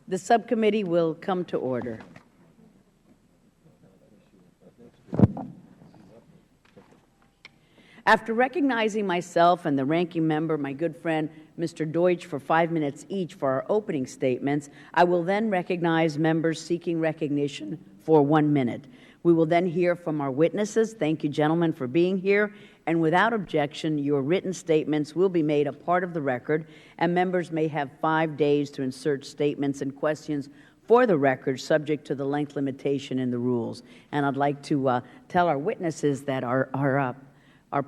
The subcommittee will come to order. After recognizing myself and the ranking member, my good friend, Mr. Deutsch, for 5 minutes each for our opening statements, I will then recognize members seeking recognition for 1 minute. We will then hear from our witnesses. Thank you, gentlemen, for being here. And without objection, your written statements will be made a part of the record, and members may have 5 days to insert statements and questions for the record, subject to the length limitation in the rules. And I'd like to tell our witnesses that our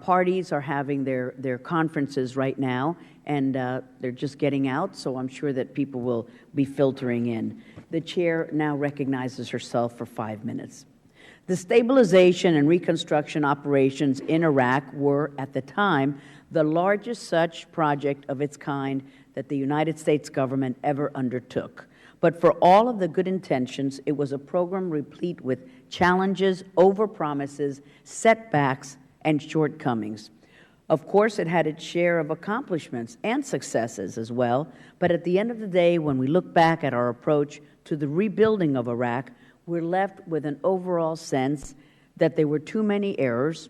parties are having their conferences right now, and they're just getting out, so I'm sure that people will be filtering in. The chair now recognizes herself for 5 minutes. The stabilization and reconstruction operations in Iraq were, at the time, the largest such project of its kind that the United States government ever undertook. But for all of the good intentions, it was a program replete with challenges, overpromises, setbacks, and shortcomings. Of course, it had its share of accomplishments and successes as well, but at the end of the day, when we look back at our approach to the rebuilding of Iraq, we're left with an overall sense that there were too many errors,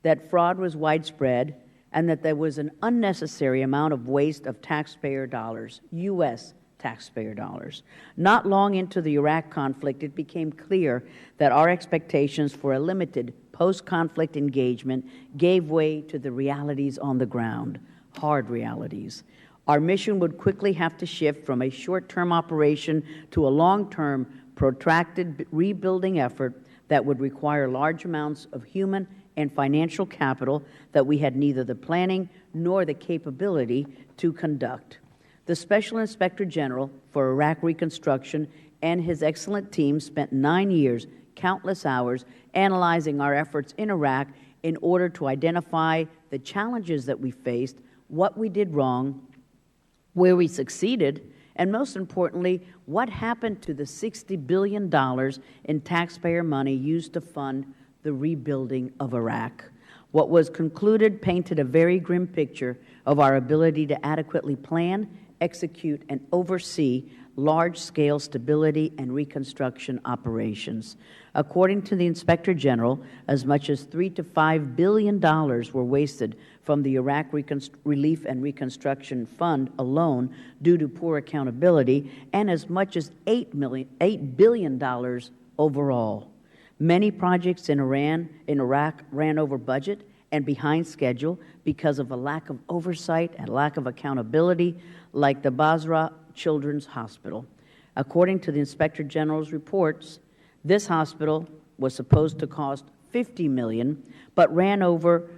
that fraud was widespread, and that there was an unnecessary amount of waste of taxpayer dollars, U.S. taxpayer dollars. Not long into the Iraq conflict, it became clear that our expectations for a limited post-conflict engagement gave way to the realities on the ground, hard realities. Our mission would quickly have to shift from a short-term operation to a long-term, protracted rebuilding effort that would require large amounts of human and financial capital that we had neither the planning nor the capability to conduct. The Special Inspector General for Iraq Reconstruction and his excellent team spent 9 years, countless hours, analyzing our efforts in Iraq in order to identify the challenges that we faced, what we did wrong, where we succeeded, and most importantly, what happened to the $60 billion in taxpayer money used to fund the rebuilding of Iraq. What was concluded painted a very grim picture of our ability to adequately plan, execute, and oversee large-scale stability and reconstruction operations. According to the Inspector General, as much as $3 to $5 billion were wasted from the Iraq Relief and Reconstruction Fund alone due to poor accountability, and as much as $8 billion overall. Many projects in Iraq ran over budget and behind schedule because of a lack of oversight and lack of accountability, like the Basra Children's Hospital. According to the Inspector General's reports, this hospital was supposed to cost $50 million, but ran over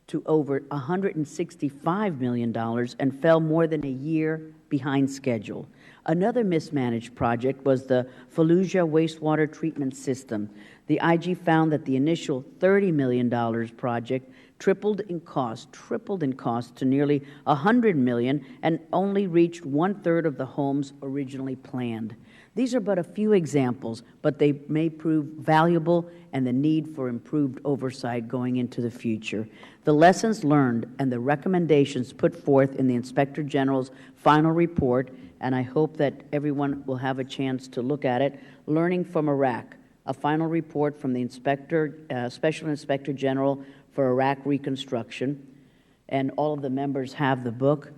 to over $165 million and fell more than a year behind schedule. Another mismanaged project was the Fallujah wastewater treatment system. The IG found that the initial $30 million project tripled in cost to nearly $100 million and only reached 1/3 of the homes originally planned. These are but a few examples, but they may prove valuable and the need for improved oversight going into the future. The lessons learned and the recommendations put forth in the Inspector General's final report, and I hope that everyone will have a chance to look at it, Learning from Iraq, a final report from the Special Inspector General for Iraq Reconstruction, and all of the members have the book,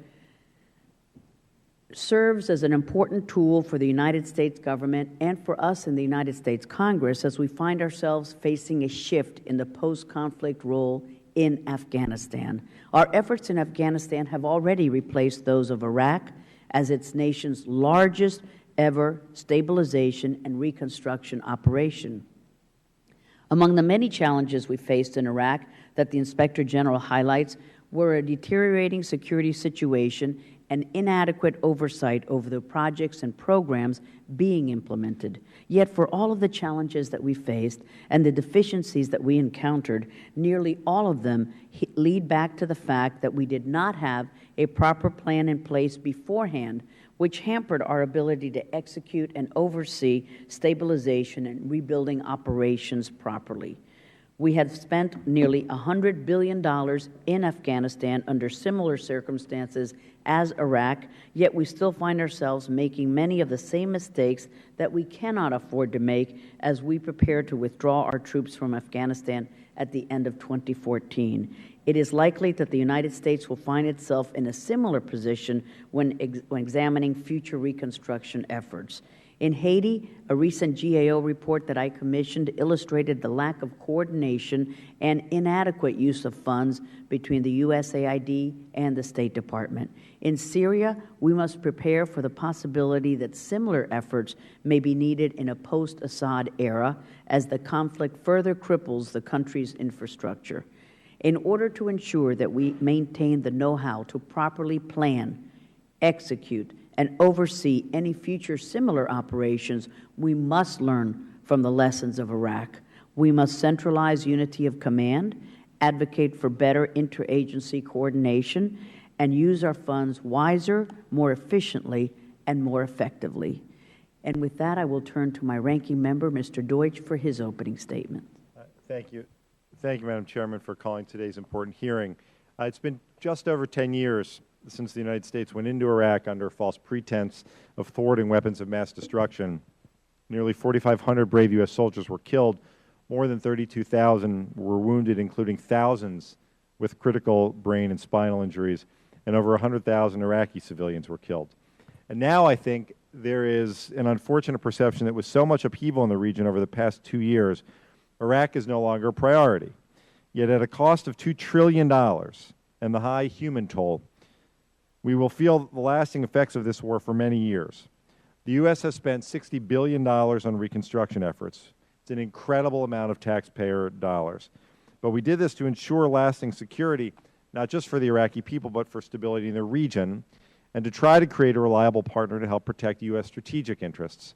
serves as an important tool for the United States government and for us in the United States Congress as we find ourselves facing a shift in the post-conflict role in Afghanistan. Our efforts in Afghanistan have already replaced those of Iraq as its nation's largest ever stabilization and reconstruction operation. Among the many challenges we faced in Iraq that the Inspector General highlights were a deteriorating security situation and inadequate oversight over the projects and programs being implemented. Yet for all of the challenges that we faced and the deficiencies that we encountered, nearly all of them lead back to the fact that we did not have a proper plan in place beforehand, which hampered our ability to execute and oversee stabilization and rebuilding operations properly. We have spent nearly $100 billion in Afghanistan under similar circumstances as Iraq, yet we still find ourselves making many of the same mistakes that we cannot afford to make as we prepare to withdraw our troops from Afghanistan at the end of 2014. It is likely that the United States will find itself in a similar position when examining future reconstruction efforts. In Haiti, a recent GAO report that I commissioned illustrated the lack of coordination and inadequate use of funds between the USAID and the State Department. In Syria, we must prepare for the possibility that similar efforts may be needed in a post-Assad era as the conflict further cripples the country's infrastructure. In order to ensure that we maintain the know-how to properly plan, execute, and oversee any future similar operations, we must learn from the lessons of Iraq. We must centralize unity of command, advocate for better interagency coordination, and use our funds wiser, more efficiently, and more effectively. And with that, I will turn to my ranking member, Mr. Deutsch, for his opening statement. Thank you. Thank you, Madam Chairman, for calling today's important hearing. It's been just over 10 years since the United States went into Iraq under false pretense of thwarting weapons of mass destruction. Nearly 4,500 brave U.S. soldiers were killed, more than 32,000 were wounded, including thousands with critical brain and spinal injuries, and over 100,000 Iraqi civilians were killed. And now I think there is an unfortunate perception that with so much upheaval in the region over the past 2 years, Iraq is no longer a priority. Yet at a cost of $2 trillion and the high human toll, we will feel the lasting effects of this war for many years. The U.S. has spent $60 billion on reconstruction efforts. It's an incredible amount of taxpayer dollars. But we did this to ensure lasting security, not just for the Iraqi people, but for stability in the region, and to try to create a reliable partner to help protect U.S. strategic interests.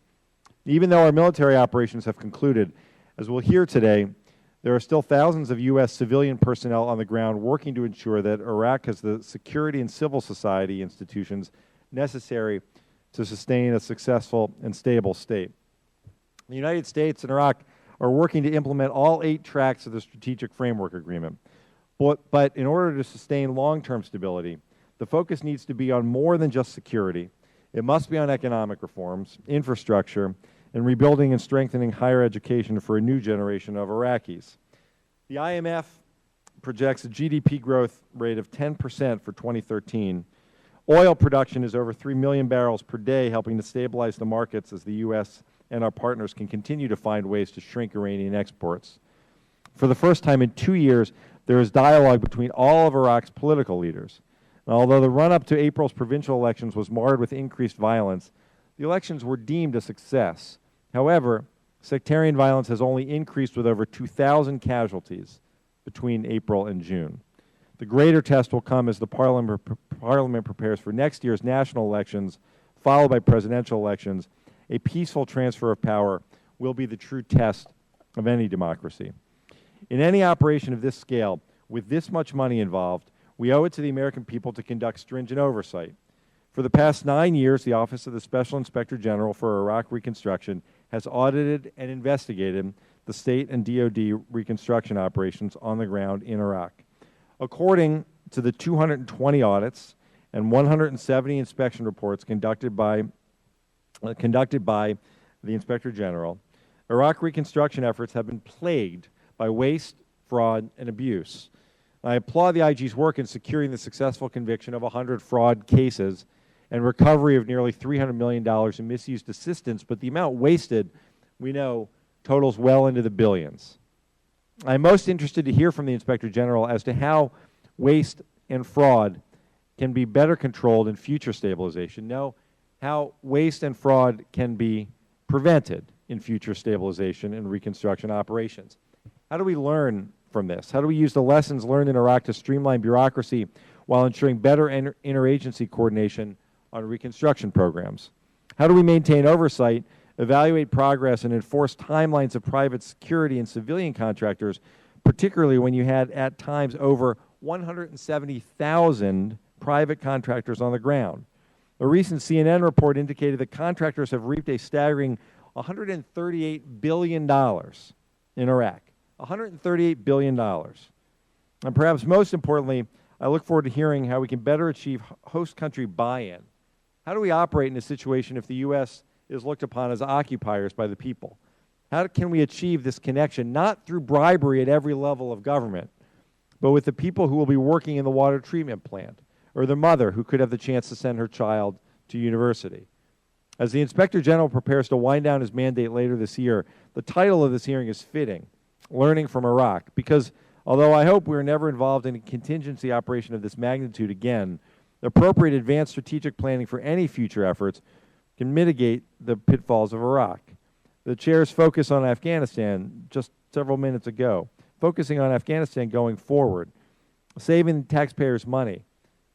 Even though our military operations have concluded, as we'll hear today, there are still thousands of U.S. civilian personnel on the ground working to ensure that Iraq has the security and civil society institutions necessary to sustain a successful and stable state. The United States and Iraq are working to implement all 8 tracks of the Strategic Framework Agreement. But in order to sustain long-term stability, the focus needs to be on more than just security. It must be on economic reforms, infrastructure, and rebuilding and strengthening higher education for a new generation of Iraqis. The IMF projects a GDP growth rate of 10% for 2013. Oil production is over 3 million barrels per day, helping to stabilize the markets as the U.S. and our partners can continue to find ways to shrink Iranian exports. For the first time in 2 years, there is dialogue between all of Iraq's political leaders. And although the run-up to April's provincial elections was marred with increased violence, the elections were deemed a success. However, sectarian violence has only increased with over 2,000 casualties between April and June. The greater test will come as the Parliament prepares for next year's national elections, followed by presidential elections. A peaceful transfer of power will be the true test of any democracy. In any operation of this scale, with this much money involved, we owe it to the American people to conduct stringent oversight. For the past 9 years, the Office of the Special Inspector General for Iraq Reconstruction has audited and investigated the state and DoD reconstruction operations on the ground in Iraq. According to the 220 audits and 170 inspection reports conducted by the Inspector General, Iraq reconstruction efforts have been plagued by waste, fraud, and abuse. I applaud the IG's work in securing the successful conviction of 100 fraud cases and recovery of nearly $300 million in misused assistance, but the amount wasted, we know, totals well into the billions. I'm most interested to hear from the Inspector General as to how waste and fraud can be better controlled in future stabilization. No, how waste and fraud can be prevented in future stabilization and reconstruction operations. How do we learn from this? How do we use the lessons learned in Iraq to streamline bureaucracy while ensuring better interagency coordination on reconstruction programs? How do we maintain oversight, evaluate progress, and enforce timelines of private security and civilian contractors, particularly when you had at times over 170,000 private contractors on the ground? A recent CNN report indicated that contractors have reaped a staggering $138 billion in Iraq. $138 billion. And perhaps most importantly, I look forward to hearing how we can better achieve host country buy-in. How do we operate in a situation if the U.S. is looked upon as occupiers by the people? How can we achieve this connection, not through bribery at every level of government, but with the people who will be working in the water treatment plant, or the mother who could have the chance to send her child to university? As the Inspector General prepares to wind down his mandate later this year, the title of this hearing is fitting, Learning from Iraq, because although I hope we are never involved in a contingency operation of this magnitude again, appropriate advanced strategic planning for any future efforts can mitigate the pitfalls of Iraq. The Chair's focus on Afghanistan just several minutes ago, focusing on Afghanistan going forward, saving taxpayers' money,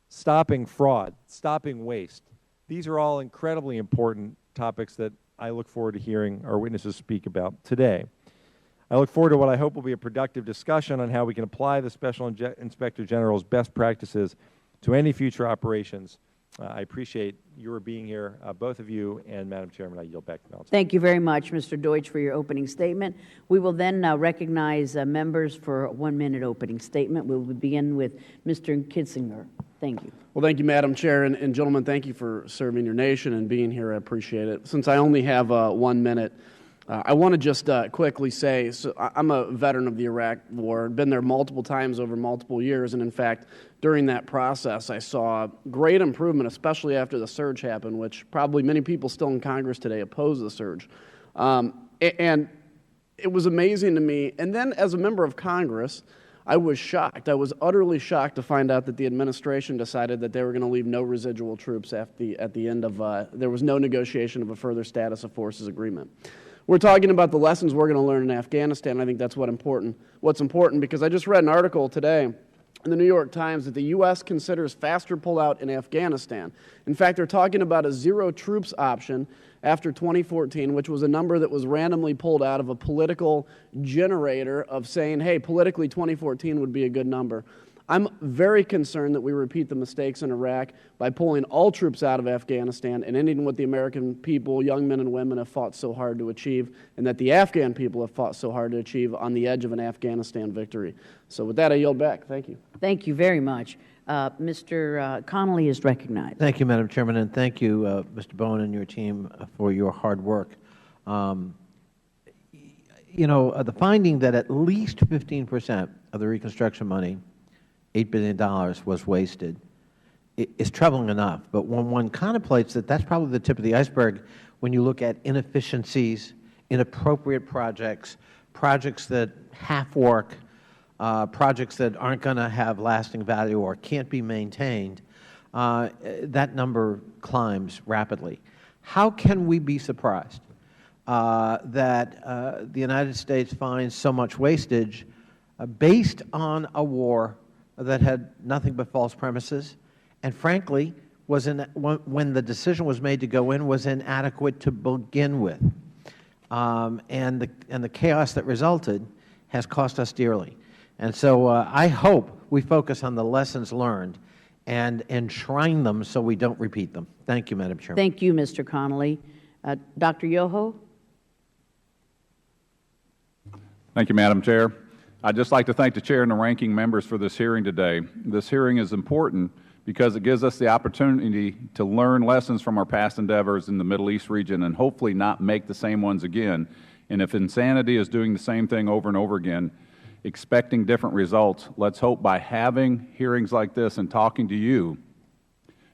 stopping fraud, stopping waste. These are all incredibly important topics that I look forward to hearing our witnesses speak about today. I look forward to what I hope will be a productive discussion on how we can apply the Special Inspector General's best practices to any future operations. I appreciate your being here, both of you, and Madam Chairman, I yield back to Madam. Thank you very much, Mr. Deutsch, for your opening statement. We will then recognize members for a 1-minute opening statement. We will begin with Mr. Kitzinger. Thank you. Well, thank you, Madam Chair, and gentlemen, thank you for serving your nation and being here. I appreciate it. Since I only have 1 minute, I want to just quickly say, so I'm a veteran of the Iraq War, been there multiple times over multiple years, and in fact, during that process, I saw great improvement, especially after the surge happened, which probably many people still in Congress today oppose the surge. And it was amazing to me. And then as a member of Congress, I was shocked. I was utterly shocked to find out that the administration decided that they were going to leave no residual troops at the end of, there was no negotiation of a further status of forces agreement. We're talking about the lessons we're going to learn in Afghanistan. I think that's what's important, because I just read an article today in the New York Times that the U.S. considers faster pullout in Afghanistan. In fact, they're talking about a zero troops option after 2014, which was a number that was randomly pulled out of a political generator of saying, hey, politically 2014 would be a good number. I'm very concerned that we repeat the mistakes in Iraq by pulling all troops out of Afghanistan and ending what the American people, young men and women, have fought so hard to achieve, and that the Afghan people have fought so hard to achieve on the edge of an Afghanistan victory. So with that, I yield back. Thank you. Thank you very much. Mr. Connolly is recognized. Thank you, Madam Chairman, and thank you, Mr. Bowen and your team, for your hard work. You know, the finding that at least 15% of the Reconstruction money, $8 billion, was wasted is troubling enough. But when one contemplates that, that's probably the tip of the iceberg when you look at inefficiencies, inappropriate projects, projects that half work, projects that aren't going to have lasting value or can't be maintained, that number climbs rapidly. How can we be surprised that the United States finds so much wastage based on a war that had nothing but false premises, and frankly, when the decision was made to go in, was inadequate to begin with, and the chaos that resulted has cost us dearly. And so I hope we focus on the lessons learned and enshrine them so we don't repeat them. Thank you, Madam Chairman. Thank you, Mr. Connolly. Dr. Yoho? Thank you, Madam Chair. I'd just like to thank the Chair and the ranking members for this hearing today. This hearing is important because it gives us the opportunity to learn lessons from our past endeavors in the Middle East region and hopefully not make the same ones again. And if insanity is doing the same thing over and over again, expecting different results, let's hope by having hearings like this and talking to you,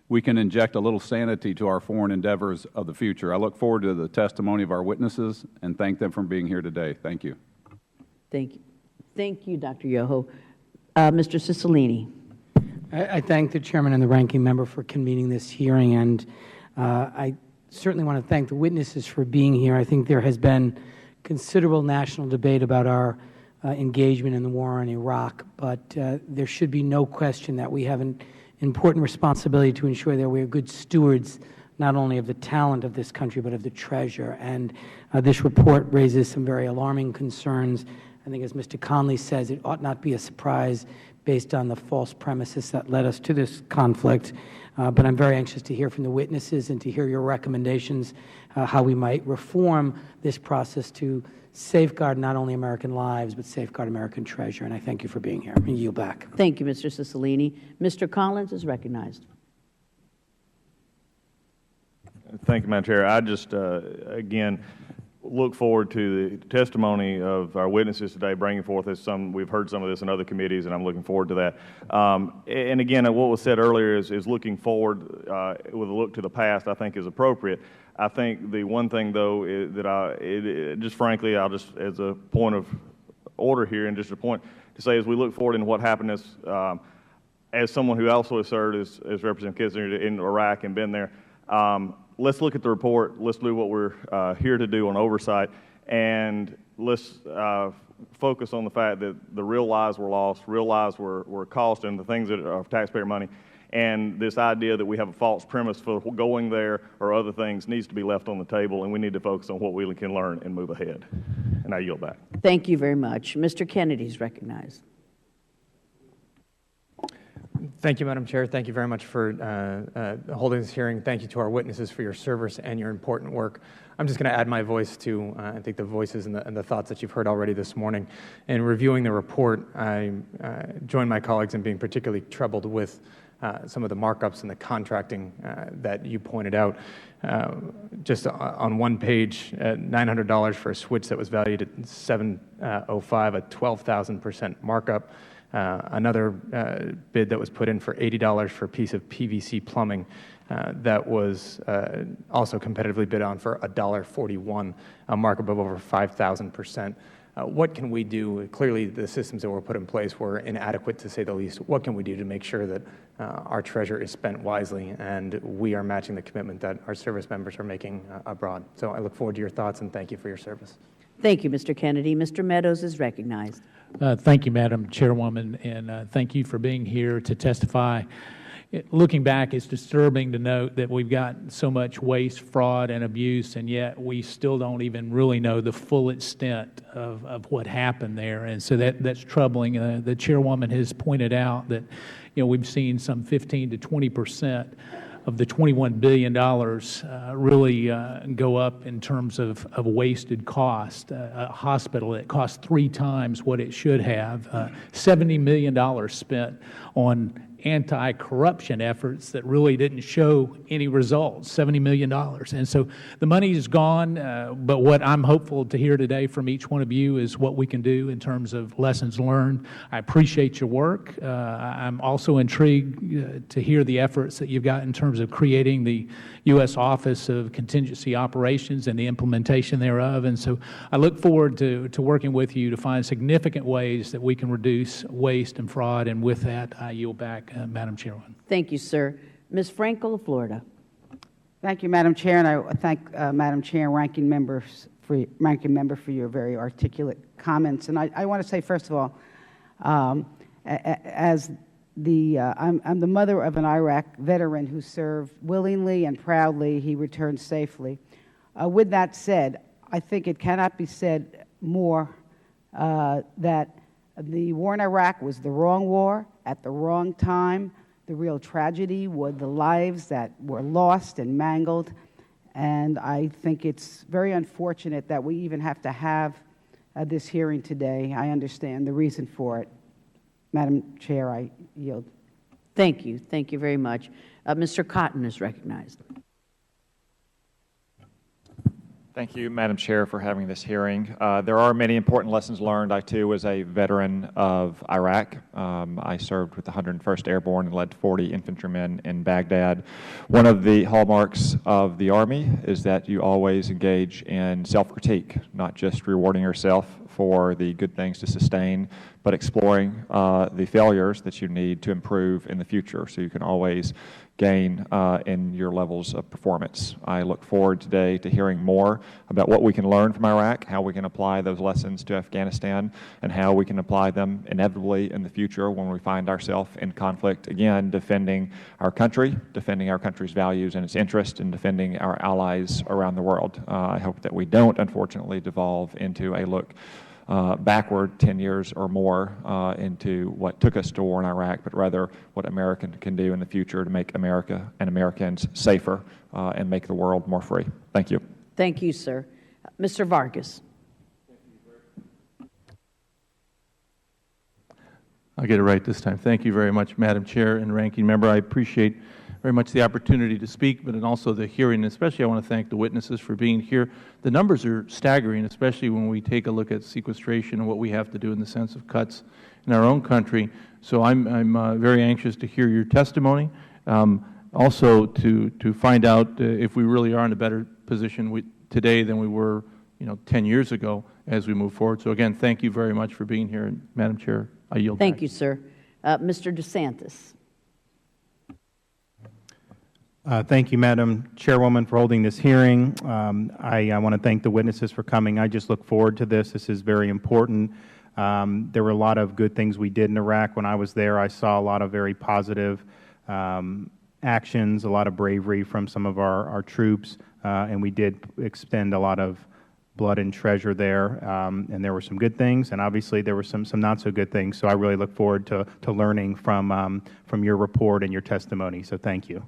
we can inject a little sanity to our foreign endeavors of the future. I look forward to the testimony of our witnesses and thank them for being here today. Thank you. Thank you. Thank you, Dr. Yoho. Mr. Cicilline. I thank the Chairman and the Ranking Member for convening this hearing, and I certainly want to thank the witnesses for being here. I think there has been considerable national debate about our engagement in the war in Iraq, but there should be no question that we have an important responsibility to ensure that we are good stewards not only of the talent of this country, but of the treasure. And this report raises some very alarming concerns. I think, as Mr. Connolly says, it ought not be a surprise based on the false premises that led us to this conflict. But I'm very anxious to hear from the witnesses and to hear your recommendations, how we might reform this process to safeguard not only American lives, but safeguard American treasure. And I thank you for being here. I yield back. Thank you, Mr. Cicilline. Mr. Collins is recognized. Thank you, Madam Chair. I just, again, look forward to the testimony of our witnesses today, bringing forth as we've heard some of this in other committees, and I'm looking forward to that. And again, what was said earlier is looking forward with a look to the past, I think, is appropriate. I think the one thing, though, is that just frankly, I'll just, as a point of order here, and just a point to say, as we look forward in what happened as someone who also has served as Representative Kissinger in Iraq and been there, let's look at the report. Let's do what we're here to do on oversight, and let's focus on the fact that the real lives were lost, real lives were cost, and the things that are taxpayer money. And this idea that we have a false premise for going there or other things needs to be left on the table, and we need to focus on what we can learn and move ahead. And I yield back. Thank you very much. Mr. Kennedy is recognized. Thank you, Madam Chair. Thank you very much for holding this hearing. Thank you to our witnesses for your service and your important work. I'm just going to add my voice to, I think, the voices and the thoughts that you've heard already this morning. In reviewing the report, I join my colleagues in being particularly troubled with some of the markups and the contracting that you pointed out. Just on one page, $900 for a switch that was valued at $705, a 12,000% markup. Another bid that was put in for $80 for a piece of PVC plumbing that was also competitively bid on for $1.41, a markup of over 5,000%. What can we do? Clearly, the systems that were put in place were inadequate, to say the least. What can we do to make sure that our treasure is spent wisely and we are matching the commitment that our service members are making abroad? So I look forward to your thoughts, and thank you for your service. Thank you, Mr. Kennedy. Mr. Meadows is recognized. Thank you, Madam Chairwoman, and thank you for being here to testify. Looking back, it's disturbing to note that we've got so much waste, fraud, and abuse, and yet we still don't even really know the full extent of what happened there. And so that's troubling. The Chairwoman has pointed out that, we've seen some 15 to 20% of the $21 billion really go up in terms of wasted cost. A hospital that costs 3 times what it should have, $70 million spent on anti-corruption efforts that really didn't show any results, $70 million. And so the money is gone, but what I'm hopeful to hear today from each one of you is what we can do in terms of lessons learned. I appreciate your work. I'm also intrigued to hear the efforts that you've got in terms of creating the U.S. Office of Contingency Operations and the implementation thereof. And so I look forward to working with you to find significant ways that we can reduce waste and fraud. And with that, I yield back. Madam Chairwoman. Thank you, sir. Ms. Frankel of Florida. Thank you, Madam Chair, and I thank Madam Chair and Ranking Member for your very articulate comments. And I want to say, first of all, I'm the mother of an Iraq veteran who served willingly and proudly. He returned safely. With that said, I think it cannot be said more that the war in Iraq was the wrong war at the wrong time. The real tragedy were the lives that were lost and mangled. And I think it's very unfortunate that we even have to have this hearing today. I understand the reason for it. Madam Chair, I yield. Thank you. Thank you very much. Mr. Cotton is recognized. Thank you, Madam Chair, for having this hearing. There are many important lessons learned. I, too, was a veteran of Iraq. I served with the 101st Airborne and led 40 infantrymen in Baghdad. One of the hallmarks of the Army is that you always engage in self-critique, not just rewarding yourself for the good things to sustain, but exploring the failures that you need to improve in the future, so you can always gain in your levels of performance. I look forward today to hearing more about what we can learn from Iraq, how we can apply those lessons to Afghanistan, and how we can apply them inevitably in the future when we find ourselves in conflict, again, defending our country's values and its interests, and defending our allies around the world. I hope that we don't, unfortunately, devolve into a look backward 10 years or more into what took us to war in Iraq, but rather what America can do in the future to make America and Americans safer and make the world more free. Thank you. Thank you, sir. Mr. Vargas. I'll get it right this time. Thank you very much, Madam Chair and Ranking Member. I appreciate very much the opportunity to speak, but also the hearing. Especially, I want to thank the witnesses for being here. The numbers are staggering, especially when we take a look at sequestration and what we have to do in the sense of cuts in our own country. So I'm very anxious to hear your testimony. Also, to find out if we really are in a better position today than we were, 10 years ago as we move forward. So again, thank you very much for being here, and Madam Chair, I yield. Thank you, sir. Mr. DeSantis. Thank you, Madam Chairwoman, for holding this hearing. I want to thank the witnesses for coming. I just look forward to this. This is very important. There were a lot of good things we did in Iraq. When I was there, I saw a lot of very positive actions, a lot of bravery from some of our troops, and we did expend a lot of blood and treasure there, and there were some good things, and obviously there were some not so good things. So I really look forward to learning from your report and your testimony. So thank you.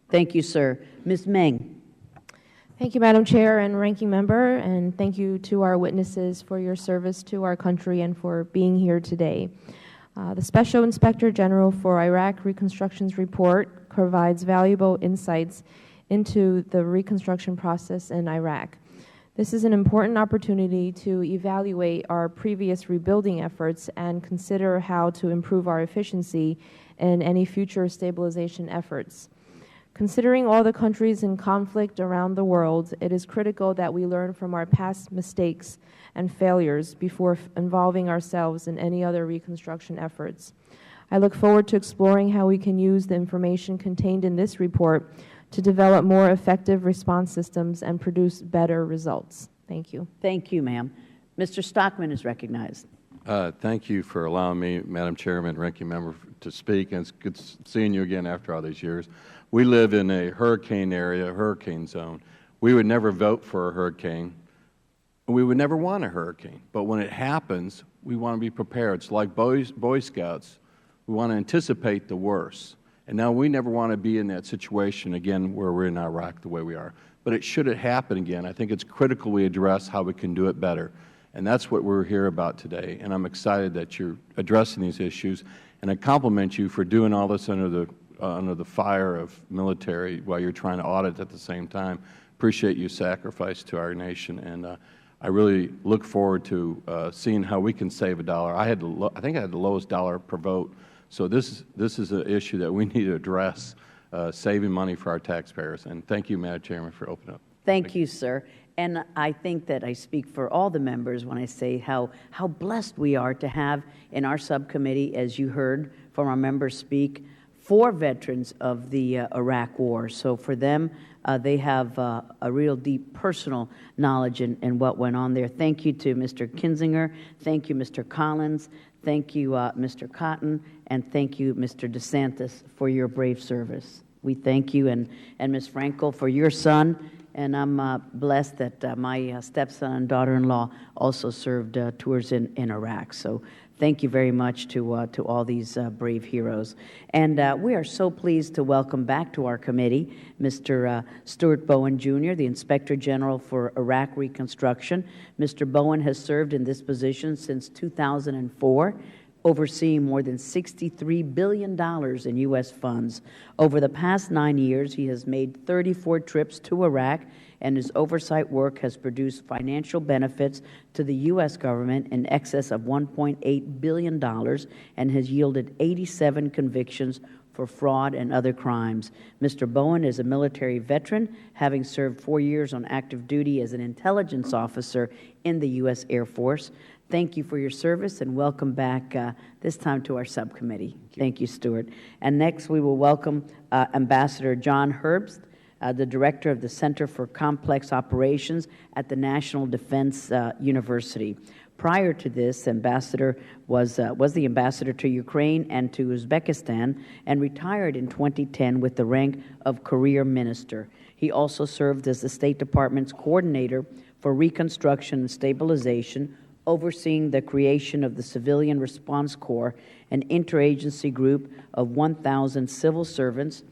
Thank you, sir. Ms. Meng. Thank you, Madam Chair and Ranking Member, and thank you to our witnesses for your service to our country and for being here today. The Special Inspector General for Iraq Reconstruction's report provides valuable insights into the reconstruction process in Iraq. This is an important opportunity to evaluate our previous rebuilding efforts and consider how to improve our efficiency in any future stabilization efforts. Considering all the countries in conflict around the world, it is critical that we learn from our past mistakes and failures before involving ourselves in any other reconstruction efforts. I look forward to exploring how we can use the information contained in this report to develop more effective response systems and produce better results. Thank you. Thank you, ma'am. Mr. Stockman is recognized. Thank you for allowing me, Madam Chairman, Ranking Member, to speak. And it's good seeing you again after all these years. We live in a hurricane area, hurricane zone. We would never vote for a hurricane. We would never want a hurricane. But when it happens, we want to be prepared. It's like Boy Scouts. We want to anticipate the worst. And now we never want to be in that situation again where we're in Iraq the way we are. But should it happen again, I think it's critical we address how we can do it better. And that's what we're here about today. And I'm excited that you're addressing these issues. And I compliment you for doing all this under the fire of military while you're trying to audit at the same time. Appreciate your sacrifice to our nation. And I really look forward to seeing how we can save a dollar. I think I had the lowest dollar per vote. So this is an issue that we need to address, saving money for our taxpayers. And thank you, Madam Chairman, for opening up. Thank you, sir. And I think that I speak for all the members when I say how blessed we are to have in our subcommittee, as you heard from our members speak, 4 veterans of the Iraq War. So for them, they have a real deep personal knowledge in what went on there. Thank you to Mr. Kinzinger. Thank you, Mr. Collins. Thank you, Mr. Cotton. And thank you, Mr. DeSantis, for your brave service. We thank you, and Ms. Frankel, for your son. And I'm blessed that my stepson and daughter-in-law also served tours in Iraq. So thank you very much to all these brave heroes. And we are so pleased to welcome back to our committee Mr. Stuart Bowen, Jr., the Inspector General for Iraq Reconstruction. Mr. Bowen has served in this position since 2004, overseeing more than $63 billion in U.S. funds. Over the past 9 years, he has made 34 trips to Iraq, and his oversight work has produced financial benefits to the U.S. government in excess of $1.8 billion and has yielded 87 convictions for fraud and other crimes. Mr. Bowen is a military veteran, having served 4 years on active duty as an intelligence officer in the U.S. Air Force. Thank you for your service, and welcome back this time to our subcommittee. Thank you, Stuart. And next, we will welcome Ambassador John Herbst, the Director of the Center for Complex Operations at the National Defense University. Prior to this, Ambassador was the ambassador to Ukraine and to Uzbekistan, and retired in 2010 with the rank of Career Minister. He also served as the State Department's coordinator for Reconstruction and Stabilization, overseeing the creation of the Civilian Response Corps, an interagency group of 1,000 civil servants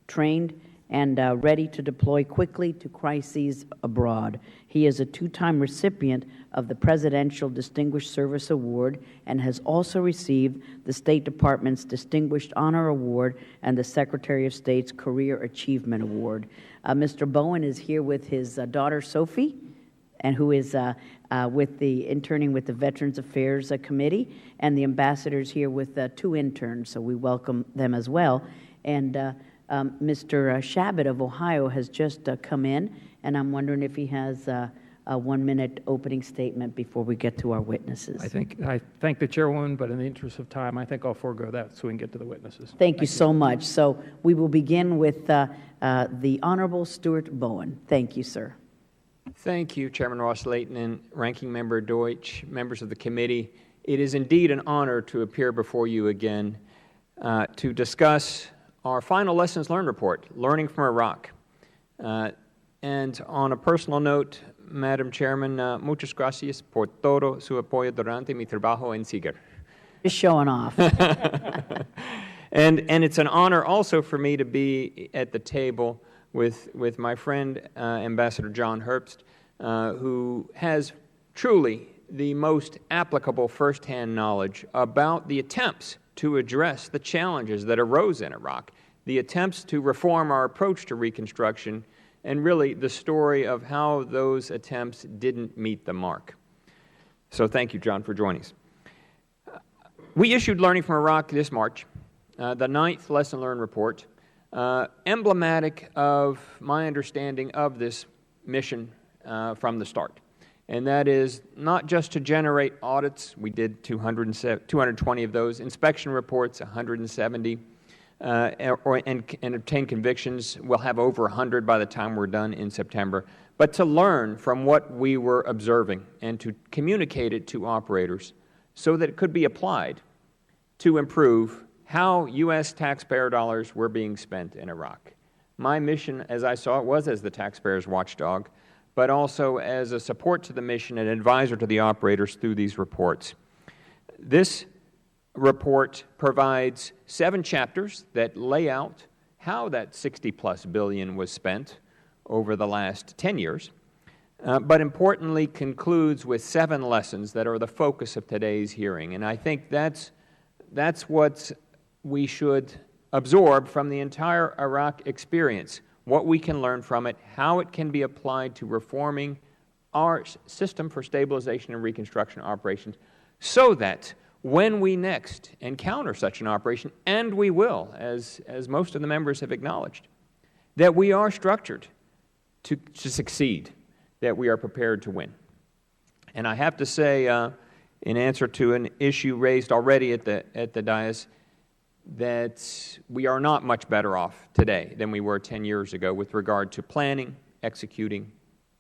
trained and ready to deploy quickly to crises abroad. He is a two-time recipient of the Presidential Distinguished Service Award and has also received the State Department's Distinguished Honor Award and the Secretary of State's Career Achievement Award. Mr. Bowen is here with his daughter, Sophie, and who is interning with the Veterans Affairs Committee, and the ambassadors here with 2 interns, so we welcome them as well. And Mr. Shabbat of Ohio has just come in, and I'm wondering if he has a 1-minute opening statement before we get to our witnesses. I thank the chairwoman, but in the interest of time, I think I'll forego that so we can get to the witnesses. Thank you so much. So we will begin with the Honorable Stuart Bowen. Thank you, sir. Thank you, Chairman Ross-Layton and Ranking Member Deutsch, members of the committee. It is indeed an honor to appear before you again to discuss our final lessons learned report, Learning from Iraq. And on a personal note, Madam Chairman, muchas gracias por todo su apoyo durante mi trabajo en SIGAR. Just showing off. And it's an honor also for me to be at the table with my friend, Ambassador John Herbst, who has truly the most applicable firsthand knowledge about the attempts to address the challenges that arose in Iraq, the attempts to reform our approach to Reconstruction, and really the story of how those attempts didn't meet the mark. So thank you, John, for joining us. We issued Learning from Iraq this March, the 9th Lesson Learned Report, emblematic of my understanding of this mission from the start. And that is not just to generate audits. We did 220 of those, inspection reports, 170, and obtain convictions. We'll have over 100 by the time we're done in September. But to learn from what we were observing and to communicate it to operators so that it could be applied to improve how U.S. taxpayer dollars were being spent in Iraq. My mission, as I saw it, was as the taxpayer's watchdog, but also as a support to the mission and advisor to the operators through these reports. This report provides 7 chapters that lay out how that $60+ billion was spent over the last 10 years, but importantly concludes with 7 lessons that are the focus of today's hearing. And I think that's what we should absorb from the entire Iraq experience, what we can learn from it, how it can be applied to reforming our system for stabilization and reconstruction operations, so that when we next encounter such an operation, and we will, as most of the members have acknowledged, that we are structured to succeed, that we are prepared to win. And I have to say, in answer to an issue raised already at the dais, that we are not much better off today than we were 10 years ago with regard to planning, executing,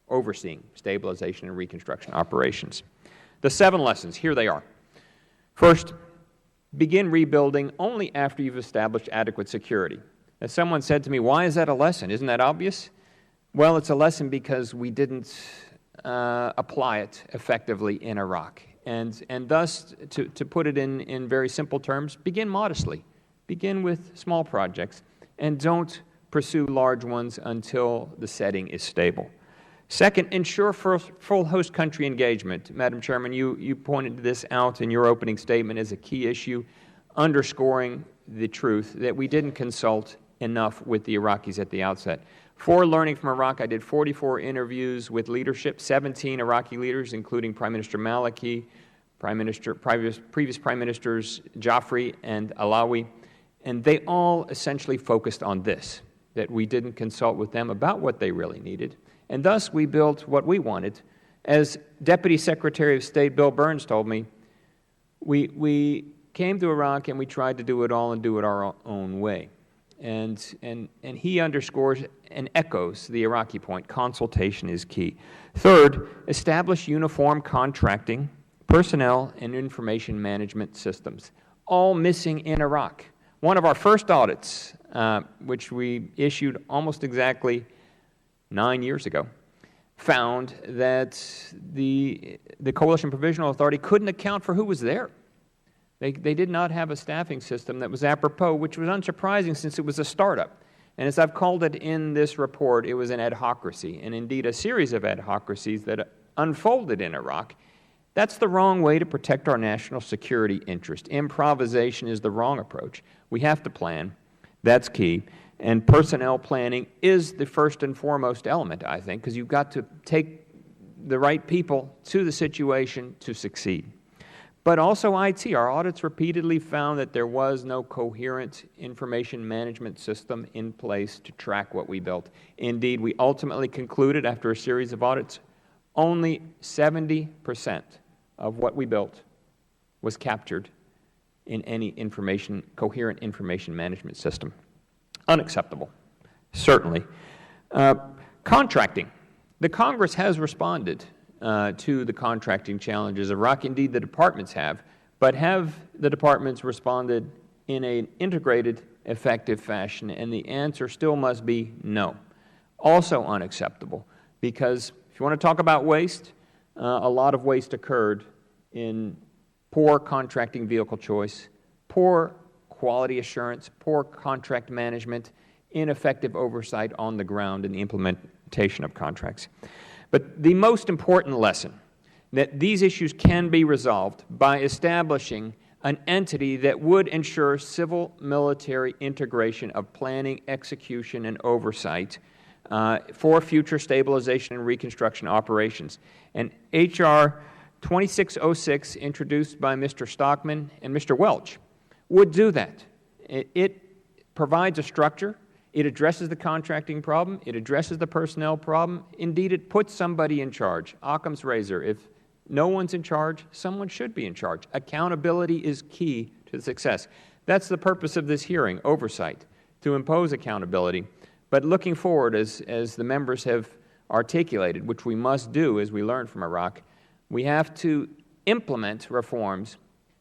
overseeing stabilization and reconstruction operations. The 7 lessons, here they are. First, begin rebuilding only after you've established adequate security. As someone said to me, why is that a lesson? Isn't that obvious? Well, it's a lesson because we didn't apply it effectively in Iraq. And thus, to put it in very simple terms, begin modestly. Begin with small projects, and don't pursue large ones until the setting is stable. Second, ensure full host country engagement. Madam Chairman, you pointed this out in your opening statement as a key issue, underscoring the truth that we didn't consult enough with the Iraqis at the outset. For Learning from Iraq, I did 44 interviews with leadership, 17 Iraqi leaders, including Prime Minister Maliki, previous Prime Ministers Jaffrey and Alawi, and they all essentially focused on this, that we didn't consult with them about what they really needed, and thus we built what we wanted. As Deputy Secretary of State Bill Burns told me, we came to Iraq and we tried to do it all and do it our own way. And he underscores and echoes the Iraqi point, consultation is key. Third, establish uniform contracting, personnel, and information management systems, all missing in Iraq. One of our first audits, which we issued almost exactly 9 years ago, found that the Coalition Provisional Authority couldn't account for who was there. They did not have a staffing system that was apropos, which was unsurprising since it was a startup. And as I've called it in this report, it was an adhocracy, and indeed a series of adhocracies that unfolded in Iraq. That's the wrong way to protect our national security interest. Improvisation is the wrong approach. We have to plan. That's key. And personnel planning is the first and foremost element, I think, because you've got to take the right people to the situation to succeed. But also IT. Our audits repeatedly found that there was no coherent information management system in place to track what we built. Indeed, we ultimately concluded after a series of audits, only 70% of what we built was captured in any coherent information management system. Unacceptable, certainly. Contracting. The Congress has responded to the contracting challenges of Iraq. Indeed, the departments have. But have the departments responded in an integrated, effective fashion? And the answer still must be no. Also unacceptable, because if you want to talk about waste, a lot of waste occurred in poor contracting vehicle choice, poor quality assurance, poor contract management, ineffective oversight on the ground in the implementation of contracts. But the most important lesson, that these issues can be resolved by establishing an entity that would ensure civil-military integration of planning, execution, and oversight for future stabilization and reconstruction operations. And H.R. 2606, introduced by Mr. Stockman and Mr. Welch, would do that. It provides a structure. It addresses the contracting problem. It addresses the personnel problem. Indeed, it puts somebody in charge. Occam's razor. If no one's in charge, someone should be in charge. Accountability is key to the success. That's the purpose of this hearing, oversight, to impose accountability. But looking forward, as the members have articulated, which we must do as we learn from Iraq, we have to implement reforms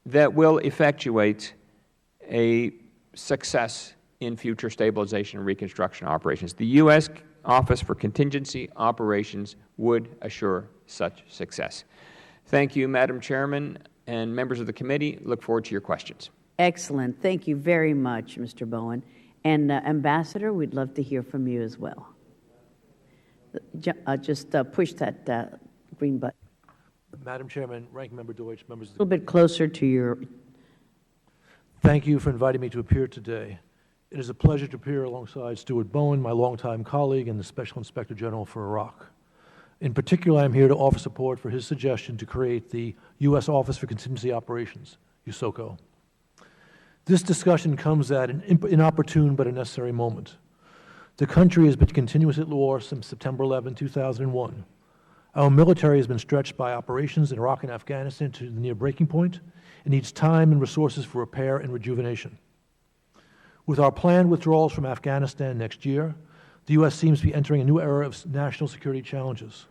that will effectuate a success in future stabilization and reconstruction operations. The U.S. Office for Contingency Operations would assure such success. Thank you, Madam Chairman and members of the committee. Look forward to your questions. Excellent. Thank you very much, Mr. Bowen. And Ambassador, we'd love to hear from you as well. Just push that green button. Madam Chairman, Ranking Member Deutsch, members of A little bit closer to your... Thank you for inviting me to appear today. It is a pleasure to appear alongside Stuart Bowen, my longtime colleague and the Special Inspector General for Iraq. In particular, I am here to offer support for his suggestion to create the U.S. Office for Contingency Operations, USOCO. This discussion comes at an inopportune but a necessary moment. The country has been continuously at war since September 11, 2001. Our military has been stretched by operations in Iraq and Afghanistan to the near breaking point and needs time and resources for repair and rejuvenation. With our planned withdrawals from Afghanistan next year, the U.S. seems to be entering a new era of national security challenges.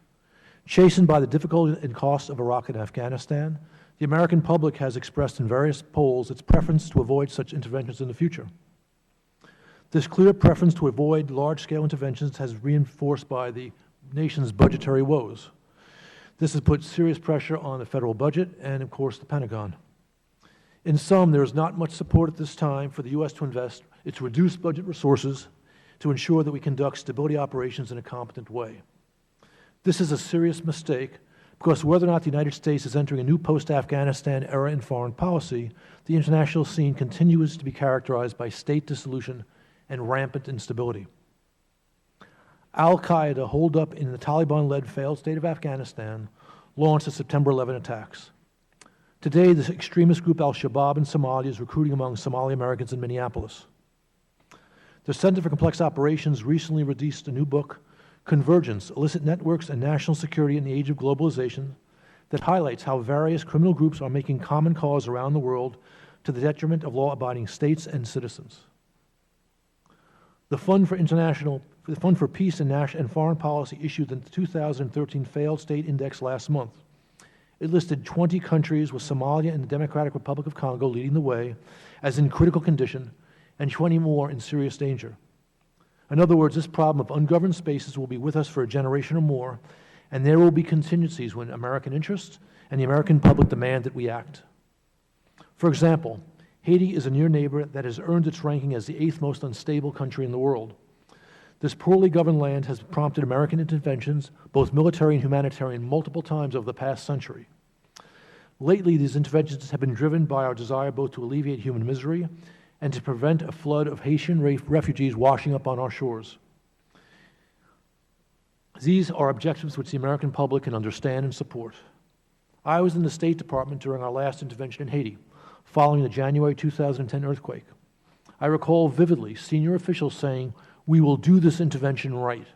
Chastened by the difficulty and costs of Iraq and Afghanistan, the American public has expressed in various polls its preference to avoid such interventions in the future. This clear preference to avoid large-scale interventions has reinforced by the nation's budgetary woes. This has put serious pressure on the federal budget and, of course, the Pentagon. In sum, there is not much support at this time for the U.S. to invest its reduced budget resources to ensure that we conduct stability operations in a competent way. This is a serious mistake because whether or not the United States is entering a new post-Afghanistan era in foreign policy, the international scene continues to be characterized by state dissolution and rampant instability. Al-Qaeda, holed up in the Taliban-led failed state of Afghanistan, launched the September 11 attacks. Today, the extremist group Al-Shabaab in Somalia is recruiting among Somali Americans in Minneapolis. The Center for Complex Operations recently released a new book, Convergence, Illicit Networks and National Security in the Age of Globalization, that highlights how various criminal groups are making common cause around the world to the detriment of law-abiding states and citizens. The Fund for Peace and Foreign Policy issued the 2013 Failed State Index last month. It listed 20 countries, with Somalia and the Democratic Republic of Congo leading the way, as in critical condition, and 20 more in serious danger. In other words, this problem of ungoverned spaces will be with us for a generation or more, and there will be contingencies when American interests and the American public demand that we act. For example, Haiti is a near neighbor that has earned its ranking as the 8th most unstable country in the world. This poorly governed land has prompted American interventions, both military and humanitarian, multiple times over the past century. Lately, these interventions have been driven by our desire both to alleviate human misery and to prevent a flood of Haitian refugees washing up on our shores. These are objectives which the American public can understand and support. I was in the State Department during our last intervention in Haiti, following the January 2010 earthquake. I recall vividly senior officials saying, "We will do this intervention right,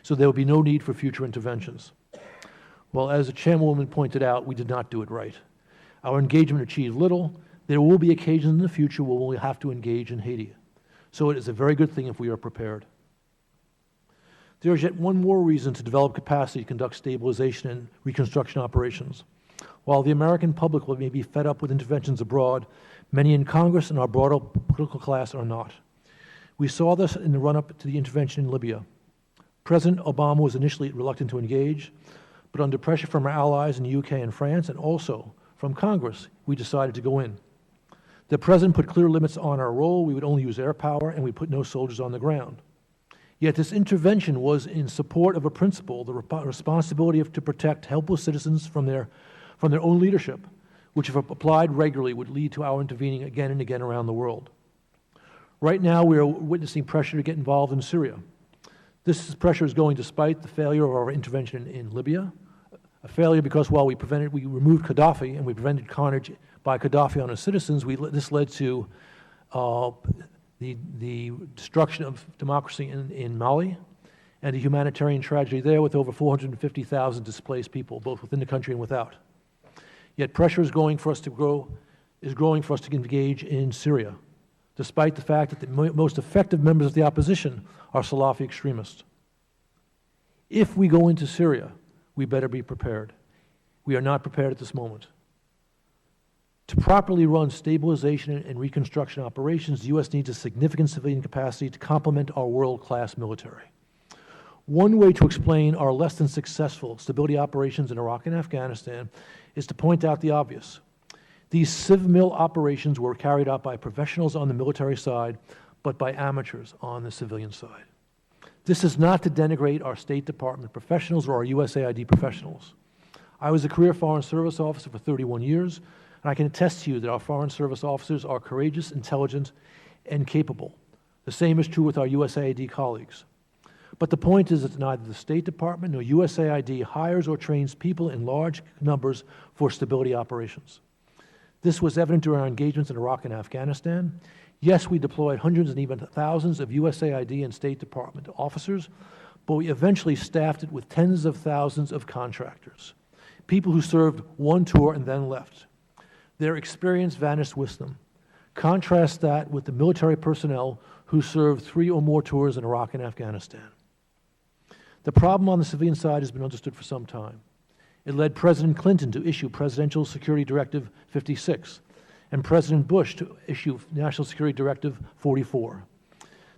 so there will be no need for future interventions." Well, as the chairwoman pointed out, we did not do it right. Our engagement achieved little. There will be occasions in the future where we'll have to engage in Haiti. So it is a very good thing if we are prepared. There is yet one more reason to develop capacity to conduct stabilization and reconstruction operations. While the American public may be fed up with interventions abroad, many in Congress and our broader political class are not. We saw this in the run-up to the intervention in Libya. President Obama was initially reluctant to engage, but under pressure from our allies in the UK and France, and also from Congress, we decided to go in. The President put clear limits on our role. We would only use air power, and we put no soldiers on the ground. Yet this intervention was in support of a principle, the responsibility to protect helpless citizens from their own leadership, which if applied regularly would lead to our intervening again and again around the world. Right now, we are witnessing pressure to get involved in Syria. This pressure is going despite the failure of our intervention in Libya, a failure because while we removed Gaddafi and we prevented carnage by Gaddafi on his citizens, this led to the destruction of democracy in Mali and the humanitarian tragedy there with over 450,000 displaced people, both within the country and without. Yet pressure is growing for us to engage in Syria, despite the fact that the most effective members of the opposition are Salafi extremists. If we go into Syria, we better be prepared. We are not prepared at this moment. To properly run stabilization and reconstruction operations, the U.S. needs a significant civilian capacity to complement our world-class military. One way to explain our less than successful stability operations in Iraq and Afghanistan is to point out the obvious. These civ-mil operations were carried out by professionals on the military side, but by amateurs on the civilian side. This is not to denigrate our State Department professionals or our USAID professionals. I was a career Foreign Service officer for 31 years, and I can attest to you that our Foreign Service officers are courageous, intelligent, and capable. The same is true with our USAID colleagues. But the point is that neither the State Department nor USAID hires or trains people in large numbers for stability operations. This was evident during our engagements in Iraq and Afghanistan. Yes, we deployed hundreds and even thousands of USAID and State Department officers, but we eventually staffed it with tens of thousands of contractors, people who served one tour and then left. Their experience vanished with them. Contrast that with the military personnel who served 3 or more tours in Iraq and Afghanistan. The problem on the civilian side has been understood for some time. It led President Clinton to issue Presidential Security Directive 56 and President Bush to issue National Security Directive 44.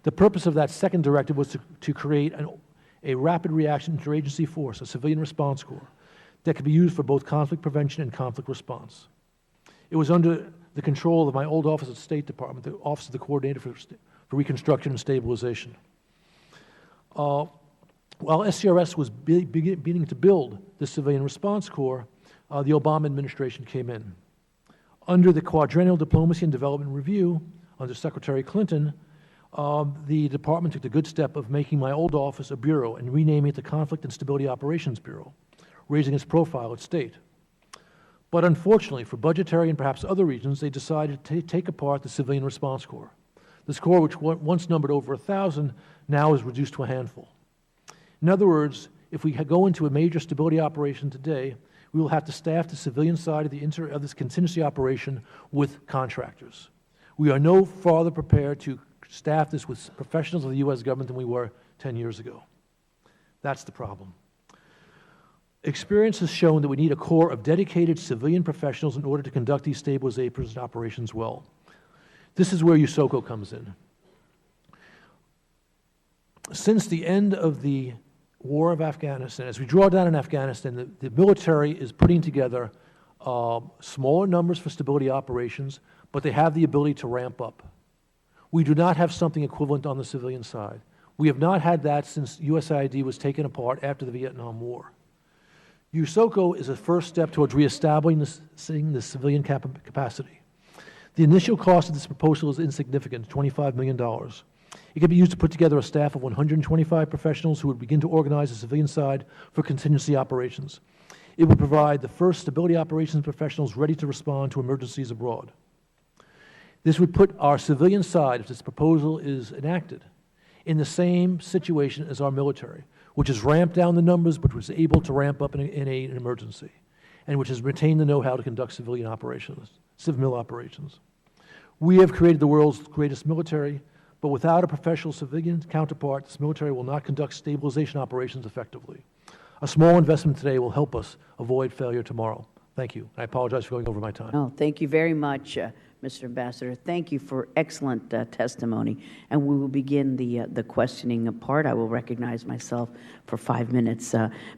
The purpose of that second directive was to create a rapid reaction interagency force, a civilian response corps, that could be used for both conflict prevention and conflict response. It was under the control of my old office at the State Department, the Office of the Coordinator for Reconstruction and Stabilization. While SCRS was beginning to build the Civilian Response Corps, the Obama administration came in. Under the Quadrennial Diplomacy and Development Review, under Secretary Clinton, the department took the good step of making my old office a bureau and renaming it the Conflict and Stability Operations Bureau, raising its profile at state. But unfortunately, for budgetary and perhaps other reasons, they decided to take apart the Civilian Response Corps. This corps, which once numbered over 1,000, now is reduced to a handful. In other words, if we go into a major stability operation today, we will have to staff the civilian side of this contingency operation with contractors. We are no farther prepared to staff this with professionals of the U.S. government than we were 10 years ago. That's the problem. Experience has shown that we need a corps of dedicated civilian professionals in order to conduct these stabilization operations well. This is where USOCO comes in. Since the end of the war of Afghanistan, as we draw down in Afghanistan, the military is putting together smaller numbers for stability operations, but they have the ability to ramp up. We do not have something equivalent on the civilian side. We have not had that since USAID was taken apart after the Vietnam War. USOCO is a first step towards reestablishing the civilian capacity. The initial cost of this proposal is insignificant, $25 million. It can be used to put together a staff of 125 professionals who would begin to organize the civilian side for contingency operations. It would provide the first stability operations professionals ready to respond to emergencies abroad. This would put our civilian side, if this proposal is enacted, in the same situation as our military, which has ramped down the numbers but was able to ramp up in an emergency, and which has retained the know-how to conduct civilian operations, civil operations. We have created the world's greatest military, but without a professional civilian counterpart, this military will not conduct stabilization operations effectively. A small investment today will help us avoid failure tomorrow. Thank you. I apologize for going over my time. No, thank you very much, Mr. Ambassador. Thank you for excellent testimony. And we will begin the questioning part. I will recognize myself for 5 minutes.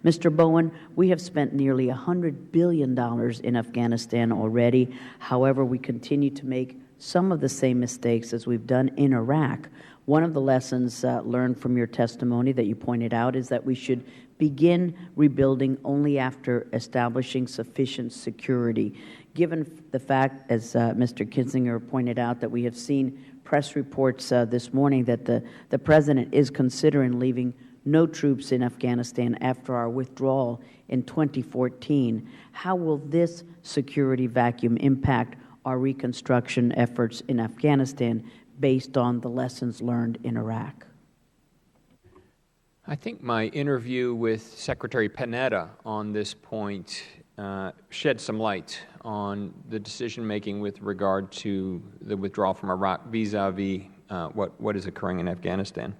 Mr. Bowen, we have spent nearly $100 billion in Afghanistan already. However, we continue to make some of the same mistakes as we've done in Iraq. One of the lessons learned from your testimony that you pointed out is that we should begin rebuilding only after establishing sufficient security. Given the fact, as Mr. Kinzinger pointed out, that we have seen press reports this morning that the President is considering leaving no troops in Afghanistan after our withdrawal in 2014, how will this security vacuum impact our reconstruction efforts in Afghanistan based on the lessons learned in Iraq? I think my interview with Secretary Panetta on this point shed some light on the decision-making with regard to the withdrawal from Iraq vis-a-vis what is occurring in Afghanistan.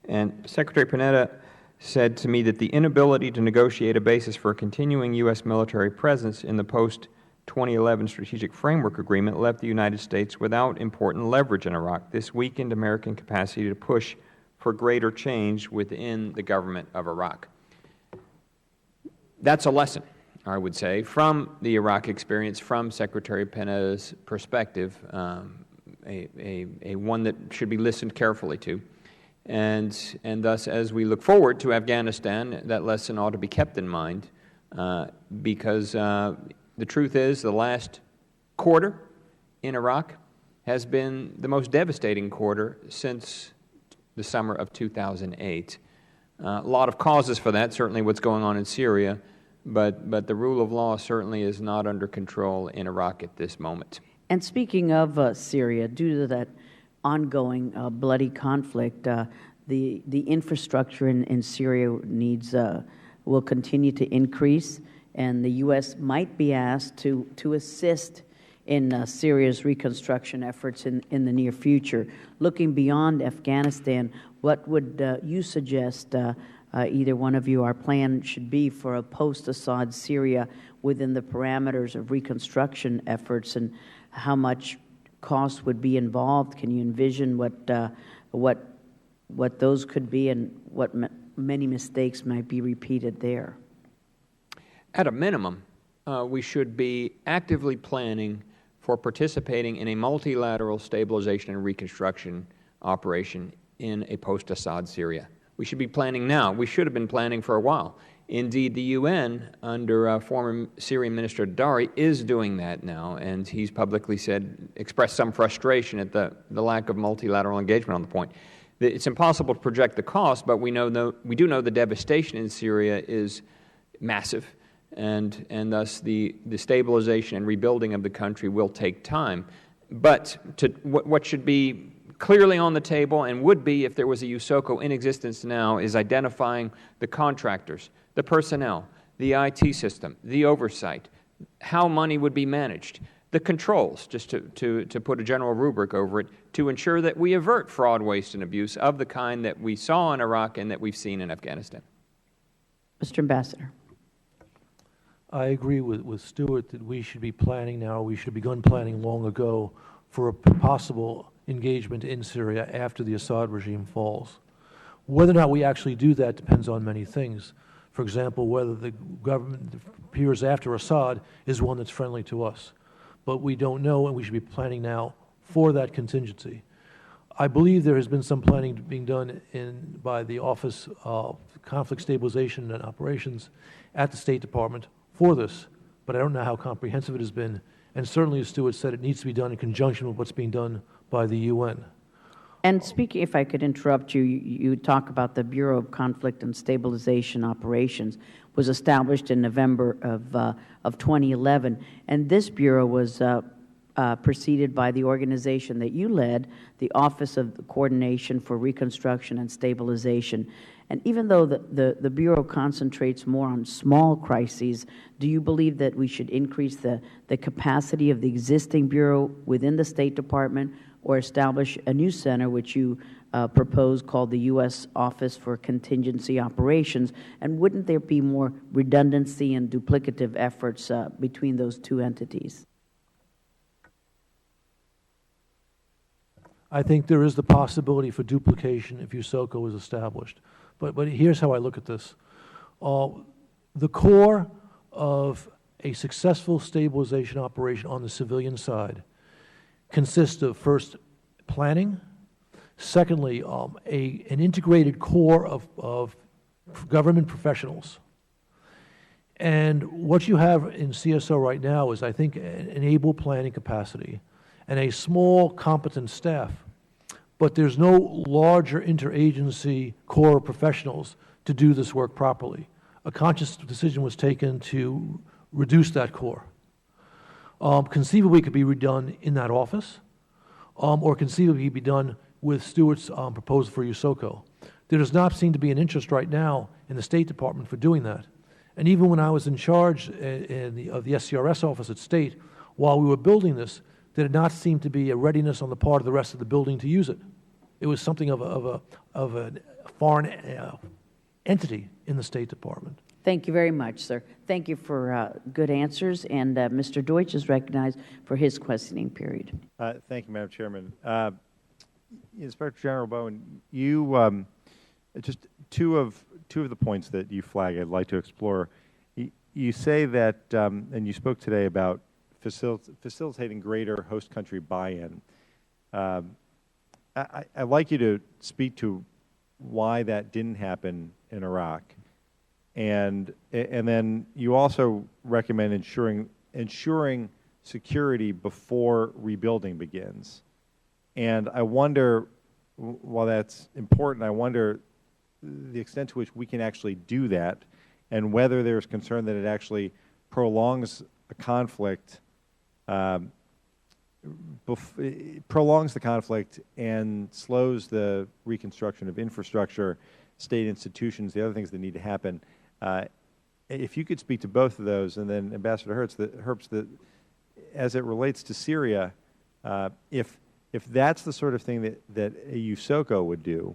And Secretary Panetta said to me that the inability to negotiate a basis for a continuing U.S. military presence in the post-2011 Strategic Framework Agreement left the United States without important leverage in Iraq. This weakened American capacity to push for greater change within the government of Iraq. That's a lesson, I would say, from the Iraq experience, from Secretary Panetta's perspective, a one that should be listened carefully to. And thus, as we look forward to Afghanistan, that lesson ought to be kept in mind because the truth is the last quarter in Iraq has been the most devastating quarter since the summer of 2008. A lot of causes for that, certainly what's going on in Syria, but the rule of law certainly is not under control in Iraq at this moment. And speaking of Syria, due to that ongoing bloody conflict, the infrastructure in Syria needs will continue to increase, and the U.S. might be asked to assist in Syria's reconstruction efforts in the near future. Looking beyond Afghanistan, what would you suggest, either one of you, our plan should be for a post-Assad Syria within the parameters of reconstruction efforts, and how much cost would be involved? Can you envision what those could be and what many mistakes might be repeated there? At a minimum, we should be actively planning for participating in a multilateral stabilization and reconstruction operation in a post-Assad Syria. We should be planning now. We should have been planning for a while. Indeed, the UN, under former Syrian Minister Dari, is doing that now, and he's publicly expressed some frustration at the lack of multilateral engagement on the point. It's impossible to project the cost, but we do know the devastation in Syria is massive. And thus the stabilization and rebuilding of the country will take time. But what should be clearly on the table, and would be if there was a USOCO in existence now, is identifying the contractors, the personnel, the IT system, the oversight, how money would be managed, the controls, just to put a general rubric over it, to ensure that we avert fraud, waste, and abuse of the kind that we saw in Iraq and that we've seen in Afghanistan. Mr. Ambassador. I agree with Stuart that we should be planning now. We should have begun planning long ago for a possible engagement in Syria after the Assad regime falls. Whether or not we actually do that depends on many things. For example, whether the government that appears after Assad is one that's friendly to us. But we don't know, and we should be planning now for that contingency. I believe there has been some planning being done by the Office of Conflict Stabilization and Operations at the State Department for this, but I don't know how comprehensive it has been, and certainly, as Stuart said, it needs to be done in conjunction with what's being done by the UN. And speaking, if I could interrupt you, you talk about the Bureau of Conflict and Stabilization Operations was established in November of 2011, and this bureau was preceded by the organization that you led, the Office of Coordination for Reconstruction and Stabilization. And even though the Bureau concentrates more on small crises, do you believe that we should increase the capacity of the existing Bureau within the State Department, or establish a new center, which you propose, called the U.S. Office for Contingency Operations? And wouldn't there be more redundancy and duplicative efforts between those two entities? I think there is the possibility for duplication if USOCO is established. But here's how I look at this. The core of a successful stabilization operation on the civilian side consists of, first, planning, secondly, an integrated core of government professionals. And what you have in CSO right now is, I think, an able planning capacity and a small, competent staff. But there's no larger interagency core of professionals to do this work properly. A conscious decision was taken to reduce that core. Conceivably, it could be redone in that office, or conceivably be done with Stuart's proposal for USOCO. There does not seem to be an interest right now in the State Department for doing that. And even when I was in charge of the SCRS office at State, while we were building this, there did not seem to be a readiness on the part of the rest of the building to use it. It was something of a foreign entity in the State Department. Thank you very much, sir. Thank you for good answers. And Mr. Deutsch is recognized for his questioning period. Thank you, Madam Chairman. Inspector General Bowen, you just two of the points that you flag I'd like to explore. You say that, and you spoke today about facilitating greater host country buy-in. I'd like you to speak to why that didn't happen in Iraq. And then you also recommend ensuring security before rebuilding begins. And I wonder, while that's important, I wonder the extent to which we can actually do that, and whether there's concern that it actually prolongs a conflict, prolongs the conflict and slows the reconstruction of infrastructure, state institutions, the other things that need to happen. If you could speak to both of those, and then Ambassador Herbst, as it relates to Syria, if that's the sort of thing that a USOCO would do,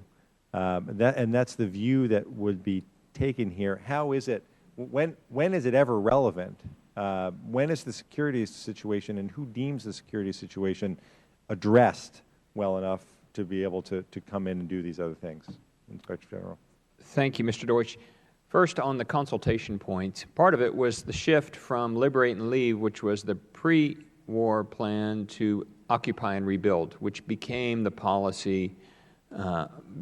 and that's the view that would be taken here, how is it, when is it ever relevant? When is the security situation, and who deems the security situation addressed well enough to be able to come in and do these other things? Inspector General. Thank you, Mr. Deutsch. First, on the consultation point, part of it was the shift from liberate and leave, which was the pre-war plan, to occupy and rebuild, which became the policy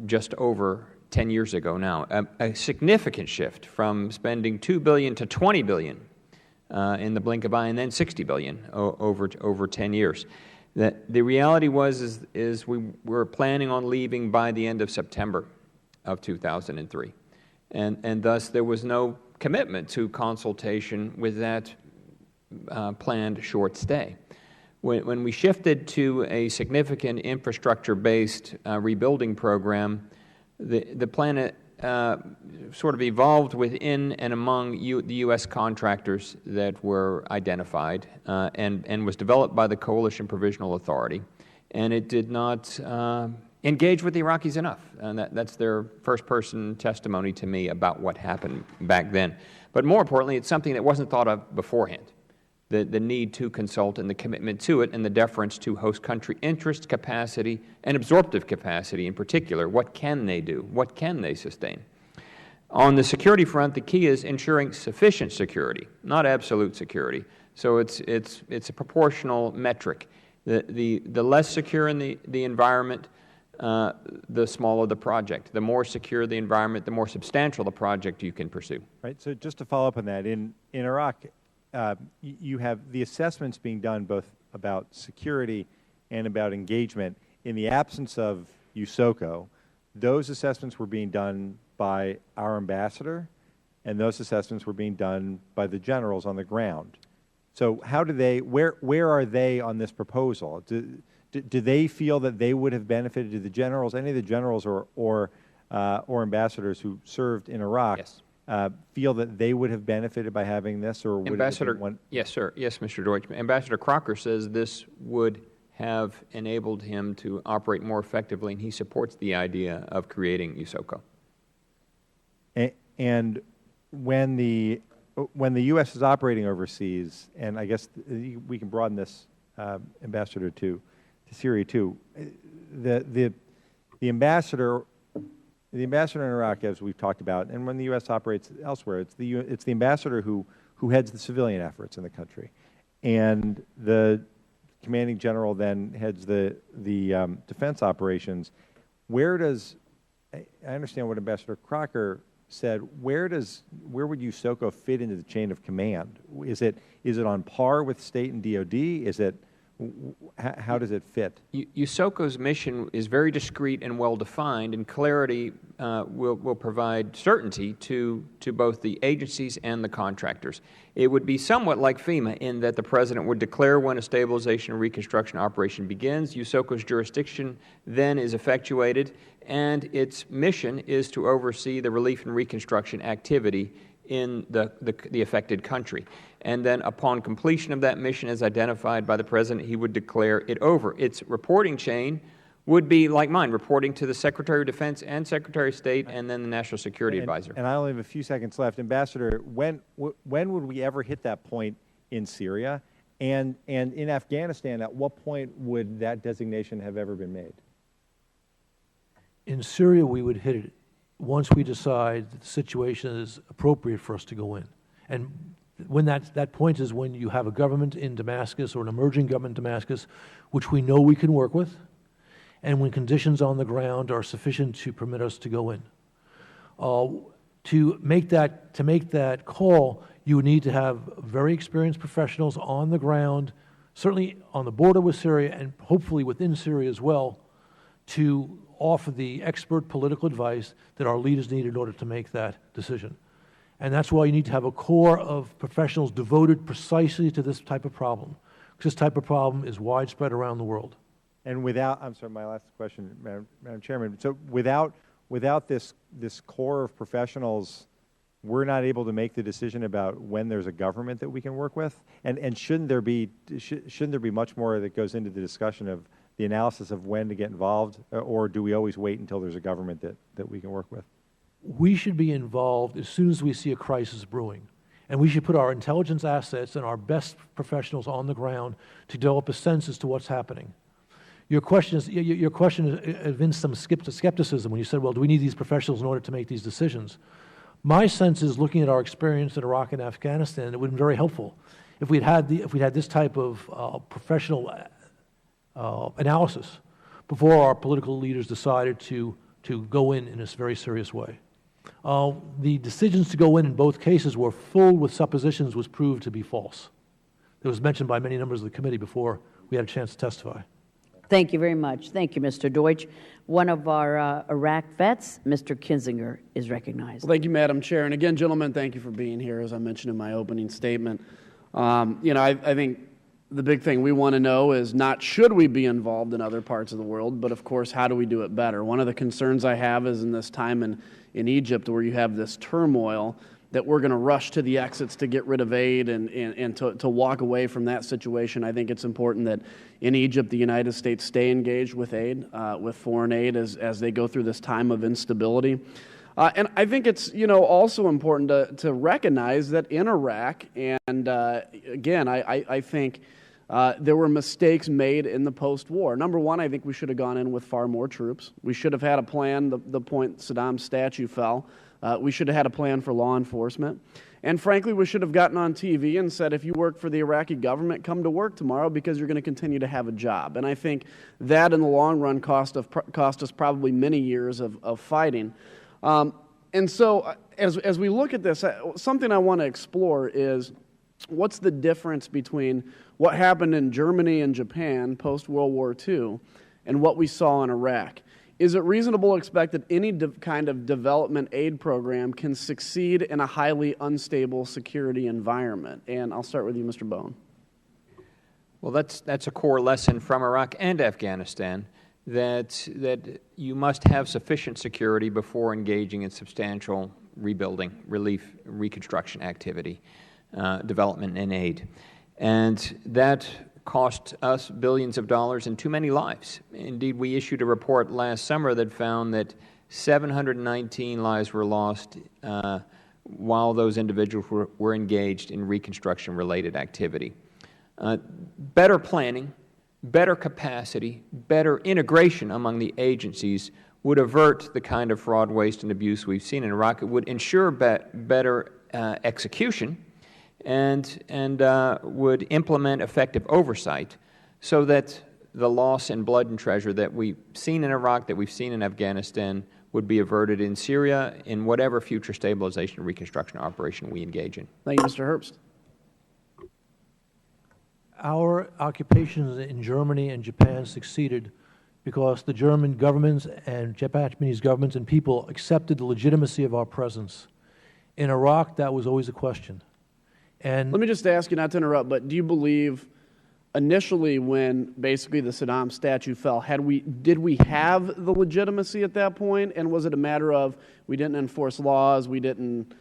just over 10 years ago now. A significant shift from spending $2 billion to $20 billion in the blink of an eye, and then $60 billion over 10 years. The reality was we were planning on leaving by the end of September of 2003. And thus there was no commitment to consultation with that planned short stay. When we shifted to a significant infrastructure-based rebuilding program, the plan sort of evolved within and among the U.S. contractors that were identified and was developed by the Coalition Provisional Authority. And it did not engage with the Iraqis enough. And that's their first-person testimony to me about what happened back then. But more importantly, it's something that wasn't thought of beforehand. the need to consult and the commitment to it and the deference to host country interest, capacity, and absorptive capacity in particular. What can they do? What can they sustain? On the security front, the key is ensuring sufficient security, not absolute security. So it's a proportional metric. The less secure in the environment, the smaller the project. The more secure the environment, the more substantial the project you can pursue. Right. So just to follow up on that, in Iraq, you have the assessments being done both about security and about engagement. In the absence of USOCO, those assessments were being done by our ambassador, and those assessments were being done by the generals on the ground. So how do they, where are they on this proposal? Do they feel that they would have benefited, do the generals, any of the generals or ambassadors who served in Iraq, yes, feel that they would have benefited by having this, or would Ambassador, it yes, sir. Yes, Mr. Deutsch. Ambassador Crocker says this would have enabled him to operate more effectively, and he supports the idea of creating USOCO. And when the U.S. is operating overseas, and I guess we can broaden this, Ambassador, to Syria too, the ambassador in Iraq, as we've talked about, and when the U.S. operates elsewhere, it's the ambassador who heads the civilian efforts in the country, and the commanding general then heads the defense operations. Where does, I understand what Ambassador Crocker said, where would USOCO fit into the chain of command? Is it on par with state and DOD? Is it, how does it fit? USOCO's mission is very discrete and well-defined, and clarity will provide certainty to both the agencies and the contractors. It would be somewhat like FEMA in that the President would declare when a stabilization and reconstruction operation begins. USOCO's jurisdiction then is effectuated, and its mission is to oversee the relief and reconstruction activity in the affected country. And then upon completion of that mission as identified by the President, he would declare it over. Its reporting chain would be like mine, reporting to the Secretary of Defense and Secretary of State and then the National Security Advisor. And I only have a few seconds left. Ambassador, when would we ever hit that point in Syria? And in Afghanistan, at what point would that designation have ever been made? In Syria, we would hit it once we decide that the situation is appropriate for us to go in. And when that point is when you have a government in Damascus or an emerging government in Damascus, which we know we can work with, and when conditions on the ground are sufficient to permit us to go in. To make that call, you would need to have very experienced professionals on the ground, certainly on the border with Syria and hopefully within Syria as well, to offer the expert political advice that our leaders need in order to make that decision. And that's why you need to have a core of professionals devoted precisely to this type of problem, because this type of problem is widespread around the world. And without, I'm sorry, my last question, Madam Chairman. So without this core of professionals, we're not able to make the decision about when there's a government that we can work with? And shouldn't there be much more that goes into the discussion of the analysis of when to get involved, or do we always wait until there's a government that we can work with? We should be involved as soon as we see a crisis brewing. And we should put our intelligence assets and our best professionals on the ground to develop a sense as to what's happening. Your question evinced some skepticism when you said, well, do we need these professionals in order to make these decisions? My sense is, looking at our experience in Iraq and Afghanistan, it would have been very helpful if we'd had this type of professional analysis before our political leaders decided to go in this very serious way. The decisions to go in both cases were filled with suppositions which proved to be false. It was mentioned by many members of the committee before we had a chance to testify. Thank you very much. Thank you, Mr. Deutsch. One of our Iraq vets, Mr. Kinzinger, is recognized. Well, thank you, Madam Chair. And again, gentlemen, thank you for being here, as I mentioned in my opening statement. I think the big thing we want to know is not should we be involved in other parts of the world, but of course, how do we do it better? One of the concerns I have is in this time in Egypt, where you have this turmoil, that we're going to rush to the exits to get rid of aid and to walk away from that situation. I think it's important that in Egypt, the United States stay engaged with aid, with foreign aid, as they go through this time of instability. And I think it's, also important to recognize that in Iraq, and again, I think there were mistakes made in the post-war. Number one, I think we should have gone in with far more troops. We should have had a plan the point Saddam's statue fell. We should have had a plan for law enforcement. And frankly, we should have gotten on TV and said, if you work for the Iraqi government, come to work tomorrow because you're going to continue to have a job. And I think that in the long run cost us probably many years of fighting. And so as we look at this, something I want to explore is what's the difference between what happened in Germany and Japan post-World War II and what we saw in Iraq. Is it reasonable to expect that any kind of development aid program can succeed in a highly unstable security environment? And I'll start with you, Mr. Bone. Well, that's a core lesson from Iraq and Afghanistan, that you must have sufficient security before engaging in substantial rebuilding, relief, reconstruction activity, development, and aid. And that cost us billions of dollars and too many lives. Indeed, we issued a report last summer that found that 719 lives were lost while those individuals were engaged in reconstruction-related activity. Better planning, better capacity, better integration among the agencies would avert the kind of fraud, waste, and abuse we've seen in Iraq. It would ensure better execution and would implement effective oversight so that the loss in blood and treasure that we've seen in Iraq, that we've seen in Afghanistan, would be averted in Syria in whatever future stabilization and reconstruction operation we engage in. Thank you, Mr. Herbst. Our occupations in Germany and Japan succeeded because the German governments and Japanese governments and people accepted the legitimacy of our presence. In Iraq, that was always a question. And let me just ask you, not to interrupt, but do you believe initially when basically the Saddam statue fell, did we have the legitimacy at that point? And was it a matter of we didn't enforce laws, we didn't,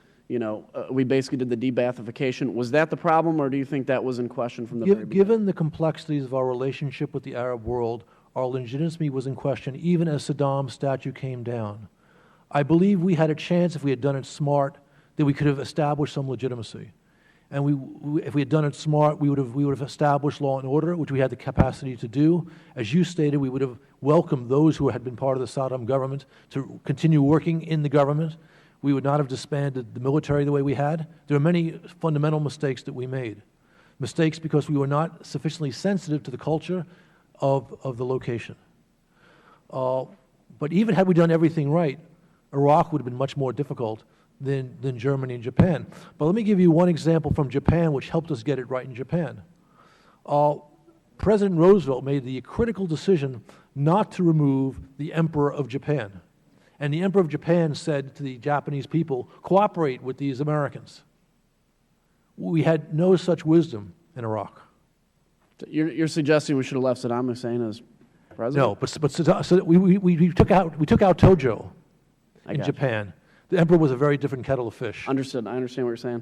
we basically did the de-Baathification? Was that the problem, or do you think that was in question from the very beginning? Given the complexities of our relationship with the Arab world, our legitimacy was in question even as Saddam's statue came down. I believe we had a chance, if we had done it smart, that we could have established some legitimacy. And if we had done it smart, we would have established law and order, which we had the capacity to do. As you stated, we would have welcomed those who had been part of the Saddam government to continue working in the government. We would not have disbanded the military the way we had. There are many fundamental mistakes that we made. Mistakes because we were not sufficiently sensitive to the culture of the location. But even had we done everything right, Iraq would have been much more difficult than Germany and Japan. But let me give you one example from Japan which helped us get it right in Japan. President Roosevelt made the critical decision not to remove the Emperor of Japan. And the Emperor of Japan said to the Japanese people, cooperate with these Americans. We had no such wisdom in Iraq. You're suggesting we should have left Saddam Hussein as president? No, but we took out Tojo in Japan. The emperor was a very different kettle of fish. Understood. I understand what you're saying.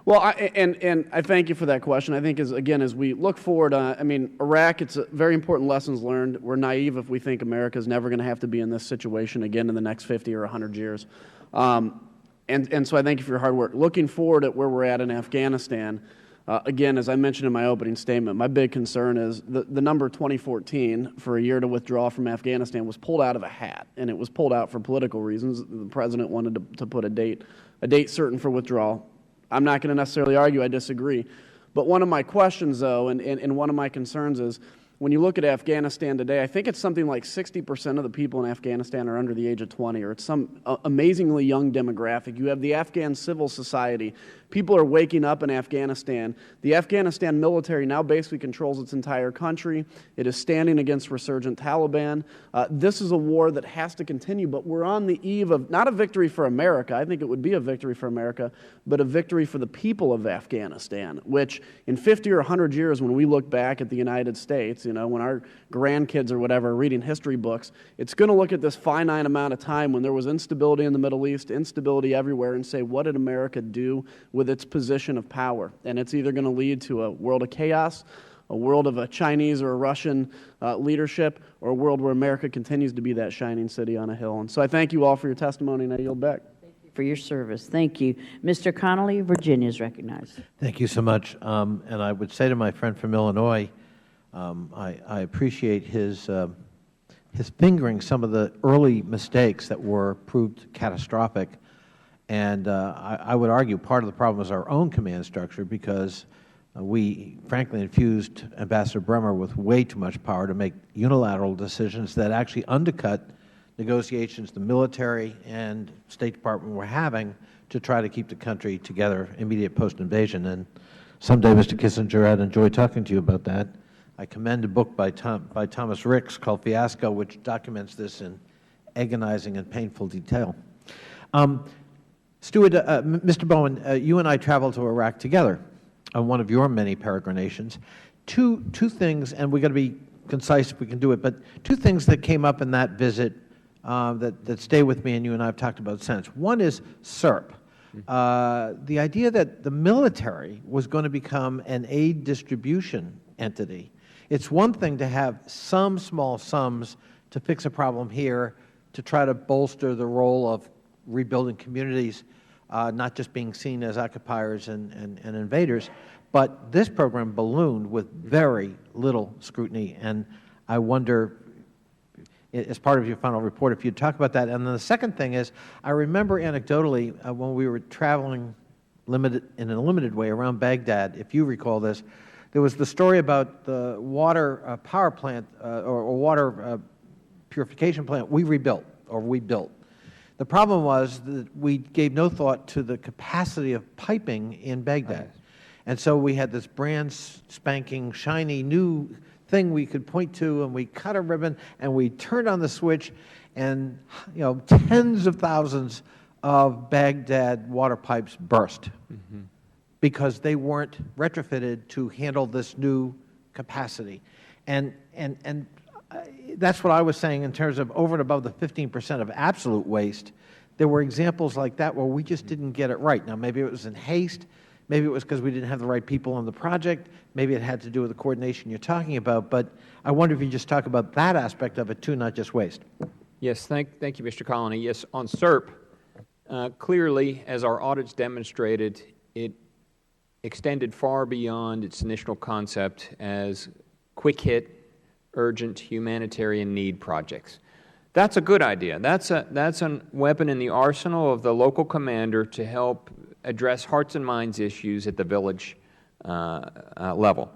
Well, I thank you for that question. I think, as we look forward, Iraq, it's a very important lessons learned. We're naive if we think America's never going to have to be in this situation again in the next 50 or 100 years. And so I thank you for your hard work. Looking forward at where we're at in Afghanistan, again, as I mentioned in my opening statement, my big concern is the number 2014 for a year to withdraw from Afghanistan was pulled out of a hat, and it was pulled out for political reasons. The president wanted to put a date certain for withdrawal. I'm not going to necessarily argue I disagree, but one of my questions, though, and one of my concerns is, when you look at Afghanistan today, I think it's something like 60% of the people in Afghanistan are under the age of 20, or it's some amazingly young demographic. You have the Afghan civil society. People are waking up in Afghanistan. The Afghanistan military now basically controls its entire country. It is standing against resurgent Taliban. This is a war that has to continue, but we're on the eve of not a victory for America. I think it would be a victory for America, but a victory for the people of Afghanistan, which in 50 or 100 years, when we look back at the United States, when our grandkids or whatever are reading history books, it's going to look at this finite amount of time when there was instability in the Middle East, instability everywhere, and say, what did America do with its position of power? And it's either going to lead to a world of chaos, a world of a Chinese or a Russian leadership, or a world where America continues to be that shining city on a hill. And so I thank you all for your testimony, and I yield back. for your service. Thank you. Mr. Connolly, Virginia is recognized. Thank you so much. And I would say to my friend from Illinois, I appreciate his fingering some of the early mistakes that were proved catastrophic. And I would argue part of the problem is our own command structure, because we frankly infused Ambassador Bremer with way too much power to make unilateral decisions that actually undercut negotiations the military and State Department were having to try to keep the country together immediate post-invasion. And someday, Mr. Kissinger, I'd enjoy talking to you about that. I commend a book by Thomas Ricks called Fiasco, which documents this in agonizing and painful detail. Stuart, Mr. Bowen, you and I traveled to Iraq together on one of your many peregrinations. Two things, and we've got to be concise if we can do it, but two things that came up in that visit that stay with me and you and I have talked about since. One is SERP. The idea that the military was going to become an aid distribution entity. It's one thing to have some small sums to fix a problem here, to try to bolster the role of rebuilding communities, not just being seen as occupiers and invaders. But this program ballooned with very little scrutiny, and I wonder, as part of your final report, if you'd talk about that. And then the second thing is, I remember anecdotally when we were traveling in a limited way around Baghdad, if you recall this, there was the story about the water power plant or water purification plant we rebuilt or we built. The problem was that we gave no thought to the capacity of piping in Baghdad. And so we had this brand spanking, shiny new thing we could point to, and we cut a ribbon, and we turned on the switch, and tens of thousands of Baghdad water pipes burst because they weren't retrofitted to handle this new capacity. And that's what I was saying in terms of over and above the 15% of absolute waste. There were examples like that where we just didn't get it right. Now, maybe it was in haste. Maybe it was because we didn't have the right people on the project. Maybe it had to do with the coordination you're talking about. But I wonder if you just talk about that aspect of it, too, not just waste. Yes, thank you, Mr. Connolly. Yes, on SERP, clearly, as our audits demonstrated, it extended far beyond its initial concept as quick-hit, urgent humanitarian need projects. That's a good idea. That's a weapon in the arsenal of the local commander to help address hearts and minds issues at the village level.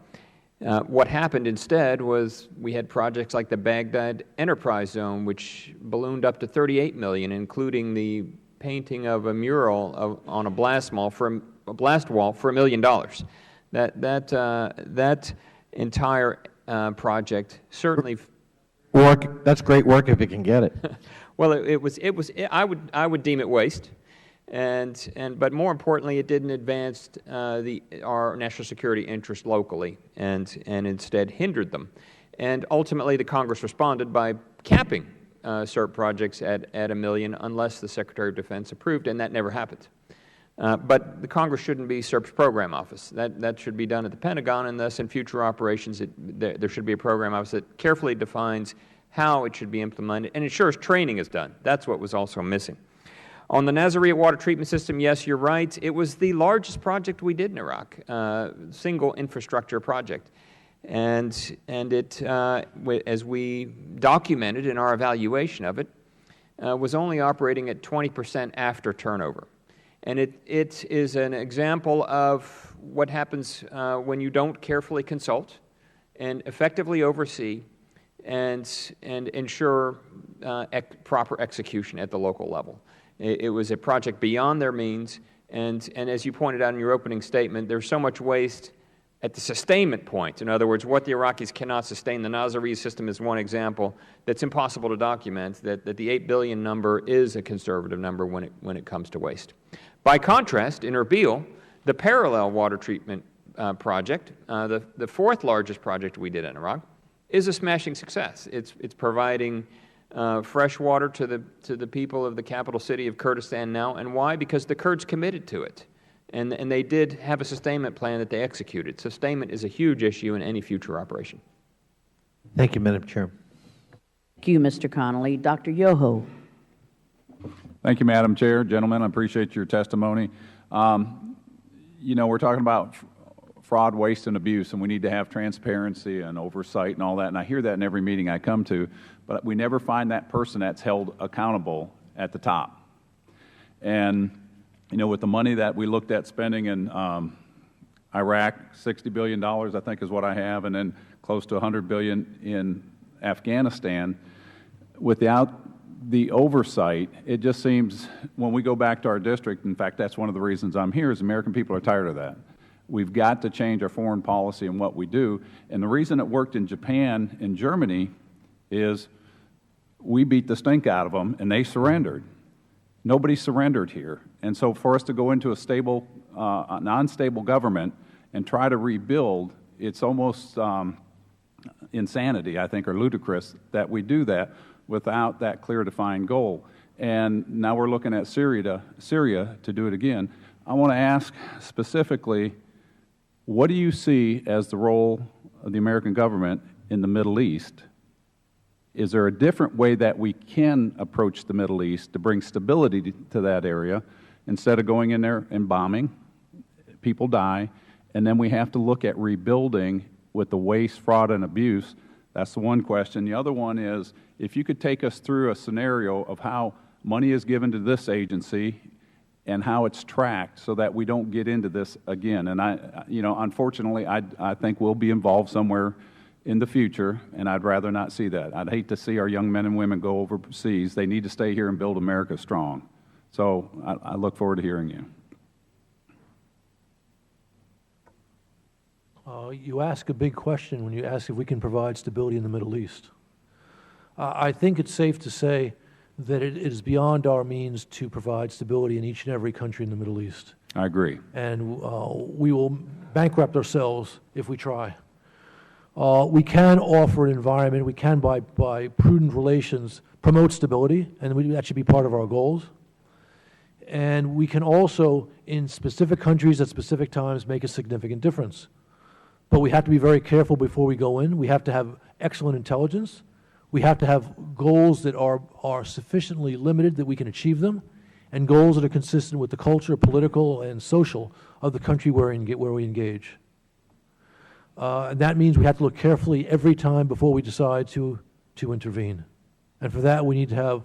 What happened instead was we had projects like the Baghdad Enterprise Zone, which ballooned up to $38 million, including the painting of a mural on a blast wall for $1 million. That entire project certainly work. That's great work if you can get it. Well, I would deem it waste, but more importantly, it didn't advance our national security interests locally, and instead hindered them. And ultimately, the Congress responded by capping SERP projects at $1 million unless the Secretary of Defense approved, and that never happened. But the Congress shouldn't be SERP's program office. That should be done at the Pentagon, and thus in future operations there should be a program office that carefully defines how it should be implemented and ensures training is done. That's what was also missing. On the Nazareth water treatment system, yes, you're right. It was the largest project we did in Iraq, single infrastructure project. And it, as we documented in our evaluation of it, was only operating at 20% after turnover. And it is an example of what happens when you don't carefully consult and effectively oversee and ensure proper execution at the local level. It was a project beyond their means, and as you pointed out in your opening statement, there's so much waste at the sustainment point. In other words, what the Iraqis cannot sustain. The Nazareth system is one example that's impossible to document, that the $8 billion number is a conservative number when it comes to waste. By contrast, in Erbil, the parallel water treatment project, the fourth largest project we did in Iraq, is a smashing success. It's providing fresh water to the people of the capital city of Kurdistan now. And why? Because the Kurds committed to it. And they did have a sustainment plan that they executed. Sustainment is a huge issue in any future operation. Thank you, Madam Chair. Thank you, Mr. Connolly. Dr. Yoho. Thank you, Madam Chair. Gentlemen, I appreciate your testimony. You know, we're talking about fraud, waste, and abuse, and we need to have transparency and oversight and all that, and I hear that in every meeting I come to, but we never find that person that's held accountable at the top. And, you know, with the money that we looked at spending in Iraq, $60 billion, I think is what I have, and then close to $100 billion in Afghanistan, without the oversight, it just seems, when we go back to our district, in fact, that's one of the reasons I'm here, is American people are tired of that. We've got to change our foreign policy and what we do. And the reason it worked in Japan and Germany is we beat the stink out of them, and they surrendered. Nobody surrendered here. And so for us to go into a stable, non-stable government and try to rebuild, it's almost insanity, I think, or ludicrous that we do that without that clear defined goal. And now we're looking at Syria to do it again. I want to ask specifically, what do you see as the role of the American government in the Middle East? Is there a different way that we can approach the Middle East to bring stability to that area instead of going in there and bombing? People die, and then we have to look at rebuilding with the waste, fraud, and abuse. That's the one question. The other one is, if you could take us through a scenario of how money is given to this agency and how it's tracked so that we don't get into this again. And you know, unfortunately, I think we'll be involved somewhere in the future, and I'd rather not see that. I'd hate to see our young men and women go overseas. They need to stay here and build America strong. So I look forward to hearing you. You ask a big question when you ask if we can provide stability in the Middle East. I think it's safe to say that it is beyond our means to provide stability in each and every country in the Middle East. I agree. And we will bankrupt ourselves if we try. We can offer an environment, we can, by prudent relations, promote stability, and that should be part of our goals. And we can also, in specific countries at specific times, make a significant difference. But we have to be very careful before we go in. We have to have excellent intelligence. We have to have goals that are sufficiently limited that we can achieve them, and goals that are consistent with the culture, political and social, of the country where we engage. And that means we have to look carefully every time before we decide to intervene. And for that, we need to have,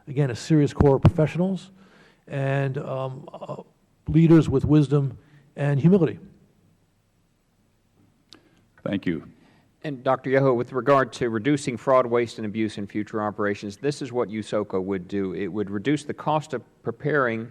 again, a serious core of professionals and leaders with wisdom and humility. Thank you. And Dr. Yoho, with regard to reducing fraud, waste, and abuse in future operations, this is what USOCO would do. It would reduce the cost of preparing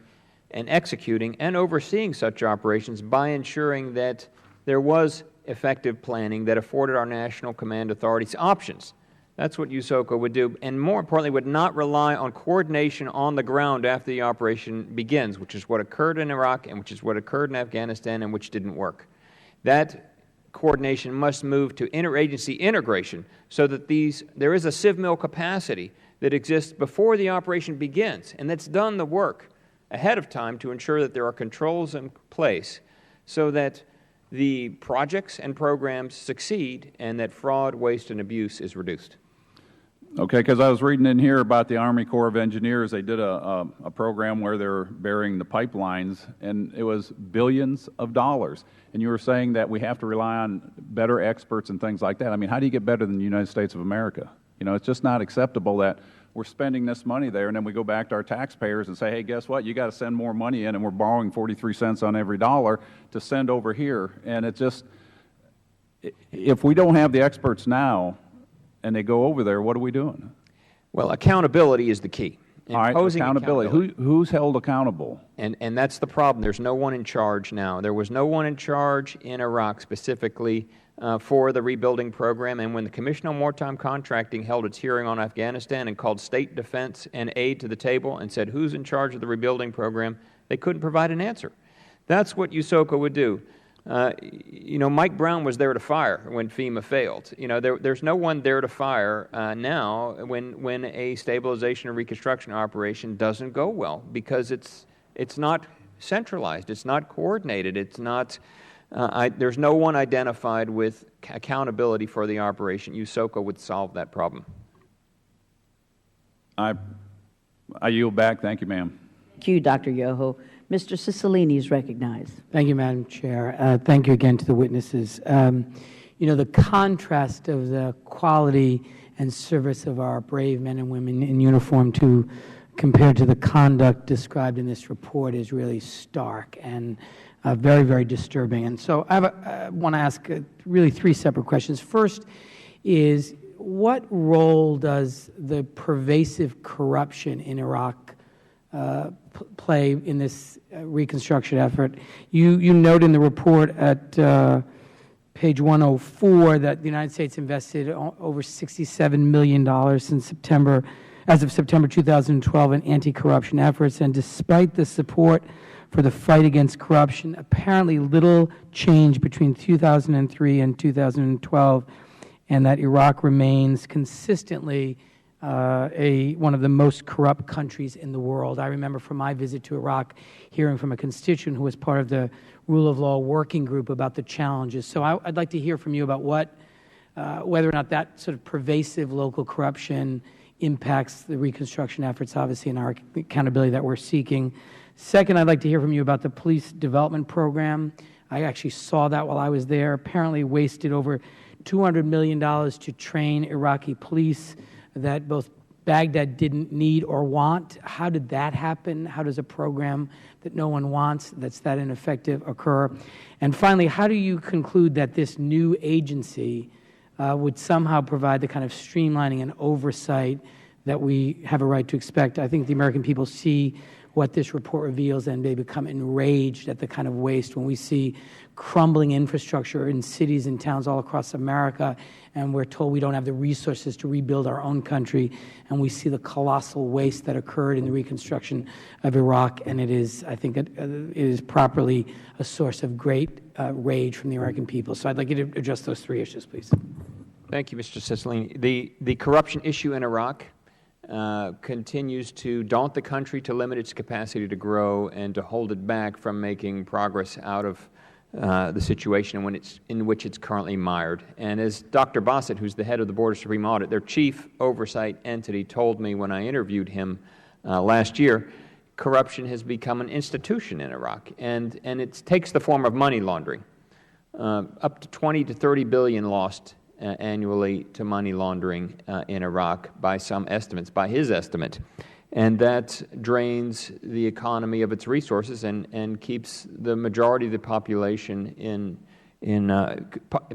and executing and overseeing such operations by ensuring that there was effective planning that afforded our national command authorities options. That's what USOCO would do, and more importantly, would not rely on coordination on the ground after the operation begins, which is what occurred in Iraq and which is what occurred in Afghanistan and which didn't work. That coordination must move to interagency integration so that there is a CivMil capacity that exists before the operation begins, and that's done the work ahead of time to ensure that there are controls in place so that the projects and programs succeed and that fraud, waste, and abuse is reduced. Okay, because I was reading in here about the Army Corps of Engineers. They did a program where they're burying the pipelines, and it was billions of dollars. And you were saying that we have to rely on better experts and things like that. I mean, how do you get better than the United States of America? You know, it's just not acceptable that we're spending this money there, and then we go back to our taxpayers and say, hey, guess what? You got to send more money in, and we're borrowing 43 cents on every dollar to send over here. And it just, if we don't have the experts now, and they go over there, what are we doing? Well, accountability is the key. All right, accountability. Who's held accountable? And that's the problem. There's no one in charge now. There was no one in charge in Iraq specifically for the rebuilding program. And when the Commission on Wartime Contracting held its hearing on Afghanistan and called state defense and aid to the table and said, who's in charge of the rebuilding program, they couldn't provide an answer. That's what USOCO would do. You know, Mike Brown was there to fire when FEMA failed. You know, there's no one there to fire now when a stabilization or reconstruction operation doesn't go well, because it's not centralized, it's not coordinated, it's not. There's no one identified with accountability for the operation. USOCO would solve that problem. I yield back. Thank you, ma'am. Thank you, Dr. Yoho. Mr. Cicilline is recognized. Thank you, Madam Chair. Thank you again to the witnesses. You know, the contrast of the quality and service of our brave men and women in uniform compared to the conduct described in this report is really stark and very, very disturbing. And so I want to ask really three separate questions. First is, what role does the pervasive corruption in Iraq play in this reconstruction effort? You note in the report at page 104 that the United States invested over $67 million as of September 2012 in anti-corruption efforts, and despite the support for the fight against corruption, apparently little change between 2003 and 2012, and that Iraq remains consistently one of the most corrupt countries in the world. I remember from my visit to Iraq hearing from a constituent who was part of the Rule of Law Working Group about the challenges. So I'd like to hear from you about whether or not that sort of pervasive local corruption impacts the reconstruction efforts, obviously, and our accountability that we're seeking. Second, I'd like to hear from you about the police development program. I actually saw that while I was there. Apparently wasted over $200 million to train Iraqi police that both Baghdad didn't need or want. How did that happen? How does a program that no one wants, that's that ineffective, occur? And finally, how do you conclude that this new agency would somehow provide the kind of streamlining and oversight that we have a right to expect? I think the American people see what this report reveals, and they become enraged at the kind of waste when we see crumbling infrastructure in cities and towns all across America, and we're told we don't have the resources to rebuild our own country, and we see the colossal waste that occurred in the reconstruction of Iraq, and it is, I think, it is properly a source of great rage from the American people. So I'd like you to address those three issues, please. Thank you, Mr. Cicilline. The corruption issue in Iraq continues to daunt the country, to limit its capacity to grow, and to hold it back from making progress out of the situation in which it's currently mired. And as Dr. Bassett, who's the head of the Board of Supreme Audit, their chief oversight entity, told me when I interviewed him last year, corruption has become an institution in Iraq, and it takes the form of money laundering. Up to 20 to 30 billion lost annually to money laundering in Iraq by some estimates, by his estimate. And that drains the economy of its resources and keeps the majority of the population in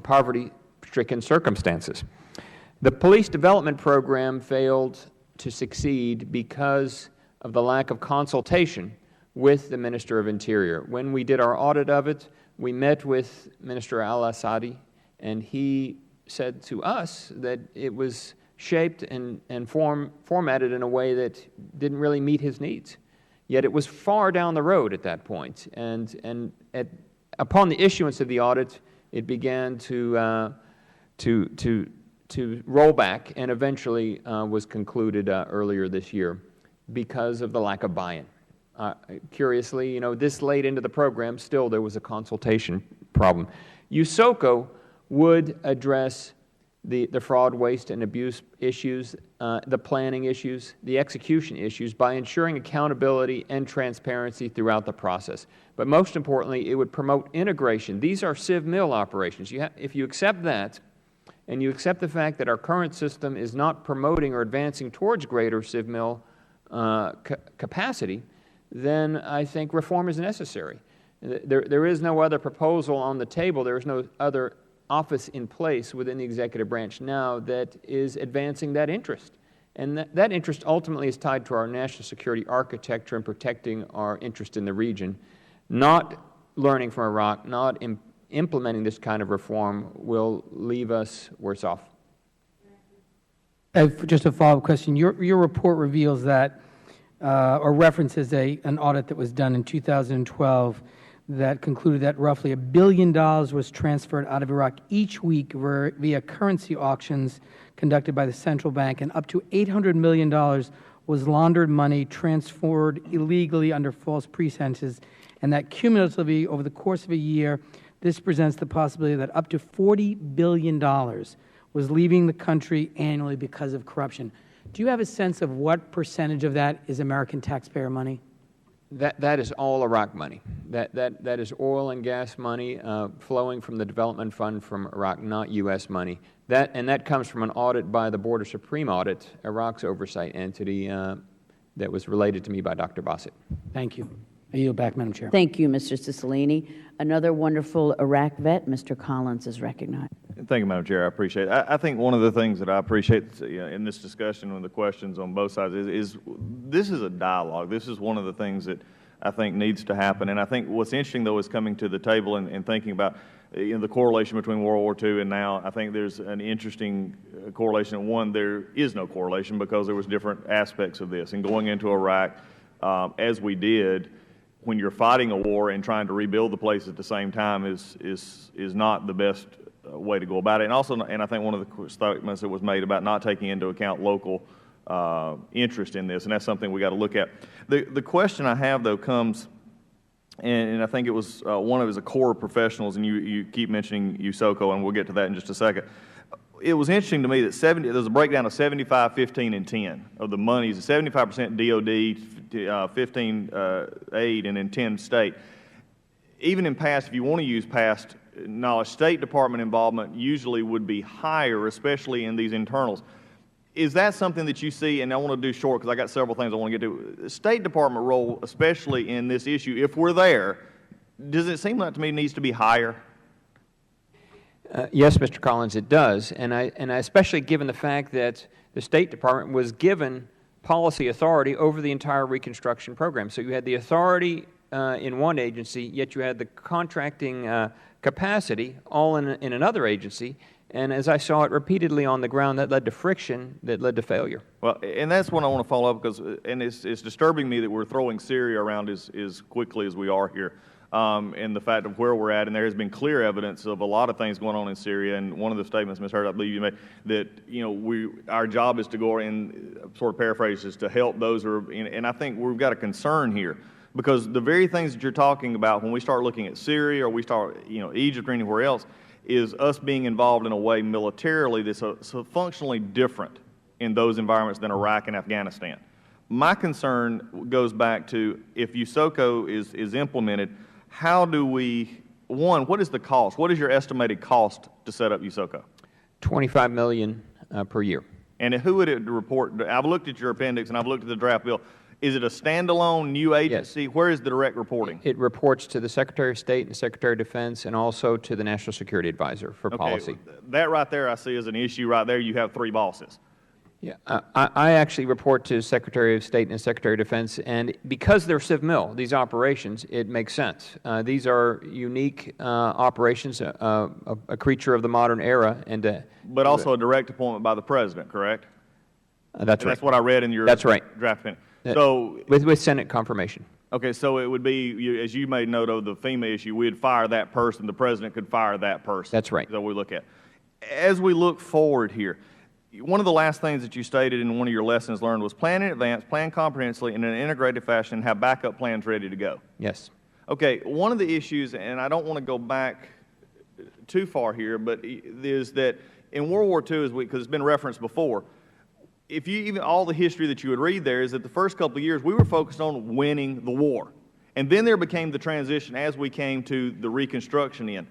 poverty-stricken circumstances. The police development program failed to succeed because of the lack of consultation with the Minister of Interior. When we did our audit of it, we met with Minister al-Assadi, and he said to us that it was shaped and formatted in a way that didn't really meet his needs. Yet it was far down the road at that point. And upon the issuance of the audit, it began to roll back, and eventually was concluded earlier this year because of the lack of buy-in. Curiously, you know, this late into the program, still there was a consultation problem. USOCO would address the fraud, waste, and abuse issues, the planning issues, the execution issues by ensuring accountability and transparency throughout the process. But most importantly, it would promote integration. These are civ mill operations. If you accept that, and you accept the fact that our current system is not promoting or advancing towards greater civ mill capacity, then I think reform is necessary. There is no other proposal on the table. There is no other office in place within the executive branch now that is advancing that interest. And that interest ultimately is tied to our national security architecture and protecting our interest in the region. Not learning from Iraq, not implementing this kind of reform will leave us worse off. Just a follow-up question. Your report reveals that, or references an audit that was done in 2012 that concluded that roughly $1 billion was transferred out of Iraq each week via currency auctions conducted by the central bank, and up to $800 million was laundered money transferred illegally under false pretenses, and that cumulatively over the course of a year, this presents the possibility that up to $40 billion was leaving the country annually because of corruption. Do you have a sense of what percentage of that is American taxpayer money? That is all Iraq money. That is oil and gas money flowing from the Development Fund from Iraq, not U.S. money. That comes from an audit by the Board of Supreme Audit, Iraq's oversight entity, that was related to me by Dr. Bassett. Thank you. I yield back, Madam Chair. Thank you, Mr. Cicilline. Another wonderful Iraq vet, Mr. Collins, is recognized. Thank you, Madam Chair. I appreciate it. I think one of the things that I appreciate in this discussion with the questions on both sides is this is a dialogue. This is one of the things that I think needs to happen. And I think what's interesting, though, is coming to the table and thinking about the correlation between World War II and now. I think there's an interesting correlation. One, there is no correlation because there was different aspects of this. And going into Iraq, as we did, when you're fighting a war and trying to rebuild the place at the same time is not the best way to go about it. And also, and I think one of the statements that was made about not taking into account local interest in this, and that's something we got to look at. The question I have, though, comes, and I think it was one of his core professionals, and you keep mentioning USOCO, and we'll get to that in just a second. It was interesting to me that there's a breakdown of 75, 15, and 10 of the monies, 75% DOD, 15 aid, and then 10 state. Even in past, if you want to use past knowledge, State Department involvement usually would be higher, especially in these internals. Is that something that you see, and I want to do short because I got several things I want to get to. The State Department role, especially in this issue, if we're there, does it seem like to me needs to be higher? Yes, Mr. Collins, it does, and I especially given the fact that the State Department was given policy authority over the entire Reconstruction program. So you had the authority in one agency, yet you had the contracting capacity all in another agency, and as I saw it repeatedly on the ground, that led to friction, that led to failure. Well, and that's what I want to follow up because, and it's disturbing me that we're throwing Syria around as quickly as we are here. And the fact of where we're at, and there has been clear evidence of a lot of things going on in Syria. And one of the statements, Ms. Hurd, I believe you made, that our job is to go and sort of paraphrase is to help those who are. And I think we've got a concern here because the very things that you're talking about when we start looking at Syria or we start Egypt or anywhere else is us being involved in a way militarily that's so functionally different in those environments than Iraq and Afghanistan. My concern goes back to if USOCO is implemented. How do we, what is the cost? What is your estimated cost to set up USOCO? $25 million per year. And who would it report? I've looked at your appendix and I've looked at the draft bill. Is it a standalone new agency? Yes. Where is the direct reporting? It reports to the Secretary of State and Secretary of Defense and also to the National Security Advisor for policy. That right there I see as an issue right there. You have three bosses. Yeah, I actually report to Secretary of State and Secretary of Defense, and because they're civ-mil, these operations, it makes sense. These are unique operations, a creature of the modern era, and but also a direct appointment by the President, correct? That's right. That's what I read in your draft opinion. So with Senate confirmation. Okay, so it would be, as you made note of the FEMA issue, we'd fire that person, the President could fire that person. That's right. That's what we look at. As we look forward here, one of the last things that you stated in one of your lessons learned was plan in advance, plan comprehensively in an integrated fashion, and have backup plans ready to go. Yes. Okay, one of the issues, and I don't want to go back too far here, but is that in World War II, because it's been referenced before, if you even all the history that you would read there is that the first couple of years we were focused on winning the war. And then there became the transition as we came to the Reconstruction end.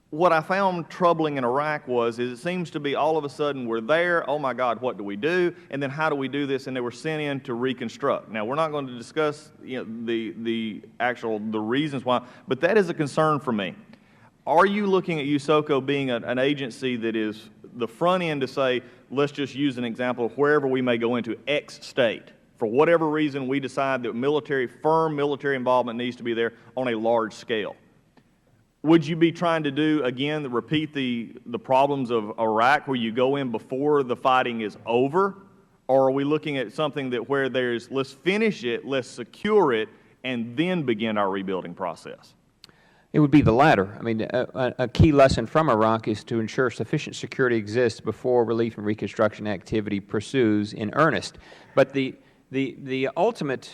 What I found troubling in Iraq is it seems to be all of a sudden we're there, oh my God, what do we do? And then how do we do this? And they were sent in to reconstruct. Now, we're not going to discuss the reasons why, but that is a concern for me. Are you looking at USOCO being an agency that is the front end to say, let's just use an example of wherever we may go into X state, for whatever reason we decide that firm military involvement needs to be there on a large scale? Would you be trying to do, again, repeat the problems of Iraq where you go in before the fighting is over? Or are we looking at something that where there's, let's finish it, let's secure it, and then begin our rebuilding process? It would be the latter. I mean, a key lesson from Iraq is to ensure sufficient security exists before relief and reconstruction activity pursues in earnest. But the ultimate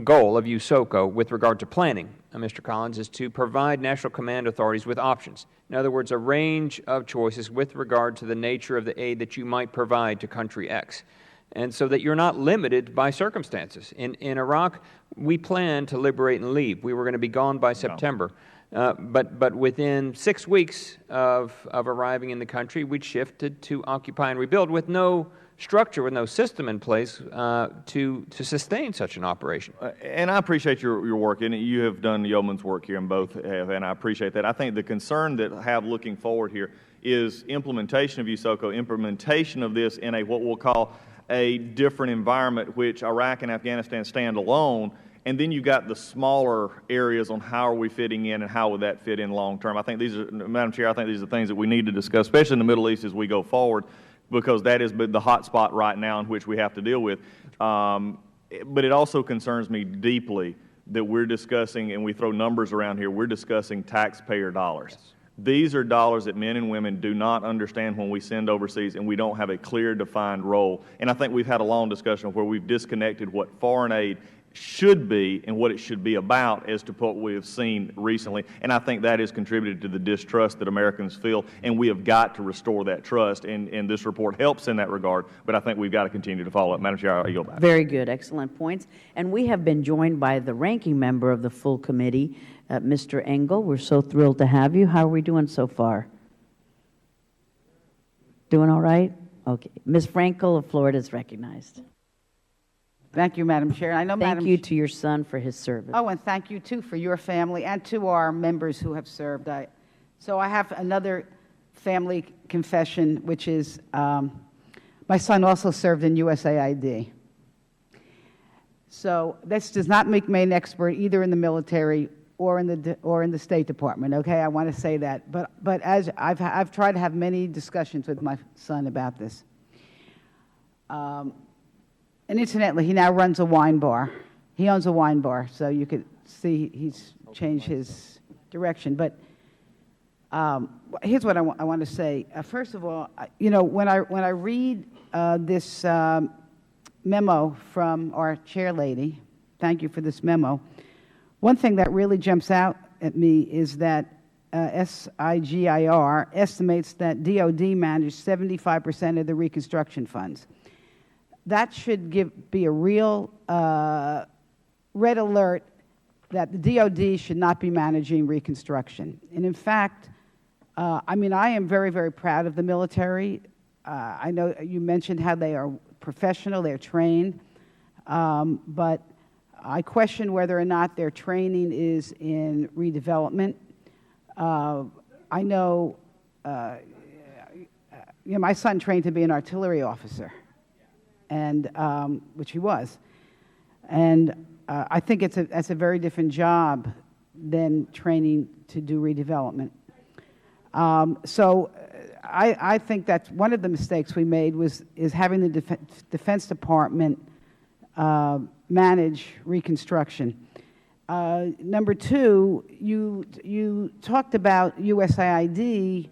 goal of USOCO with regard to planning, Mr. Collins, is to provide National Command authorities with options. In other words, a range of choices with regard to the nature of the aid that you might provide to country X. and so that you're not limited by circumstances. In Iraq, we planned to liberate and leave. We were going to be gone by September. But within 6 weeks of arriving in the country, we'd shifted to occupy and rebuild with no structure, with no system in place to sustain such an operation. And I appreciate your work, and you have done yeoman's work here, and both have, and I appreciate that. I think the concern that I have looking forward here is implementation of USOCO, implementation of this in a what we'll call a different environment, which Iraq and Afghanistan stand alone, and then you've got the smaller areas on how are we fitting in and how would that fit in long term. I think these are, Madam Chair, I think these are things that we need to discuss, especially in the Middle East as we go forward, because that is the hot spot right now in which we have to deal with. But it also concerns me deeply that we're discussing, and we throw numbers around here, we're discussing taxpayer dollars. Yes. These are dollars that men and women do not understand when we send overseas, and we don't have a clear, defined role. And I think we've had a long discussion where we've disconnected what foreign aid should be and what it should be about as to what we have seen recently. And I think that has contributed to the distrust that Americans feel, and we have got to restore that trust. And this report helps in that regard, but I think we've got to continue to follow up. Madam Chair, I'll yield back. Very good. Excellent points. And we have been joined by the ranking member of the full committee, Mr. Engel. We're so thrilled to have you. How are we doing so far? Doing all right? Okay. Ms. Frankel of Florida is recognized. Thank you, Madam Chair. I know, Thank you to your son for his service. Oh, and thank you, too, for your family and to our members who have served. So I have another family confession, which is my son also served in USAID. So this does not make me an expert either in the military or in the State Department. Okay, I want to say that. But as I've tried to have many discussions with my son about this. And incidentally, he now runs a wine bar. He owns a wine bar, so you could see he's changed his direction. But here's what I want to say. First of all, you know, when I read this memo from our chair lady, thank you for this memo, one thing that really jumps out at me is that SIGIR estimates that DOD managed 75% of the Reconstruction funds. That should be a real red alert that the DOD should not be managing Reconstruction. And in fact, I mean, I am very, very proud of the military. I know you mentioned how they are professional, they're trained, but I question whether or not their training is in redevelopment. I know, you know, my son trained to be an artillery officer, and which he was, and I think that's a very different job than training to do redevelopment. So I think that one of the mistakes we made is having the Defense Department manage Reconstruction. Number two, you talked about USAID.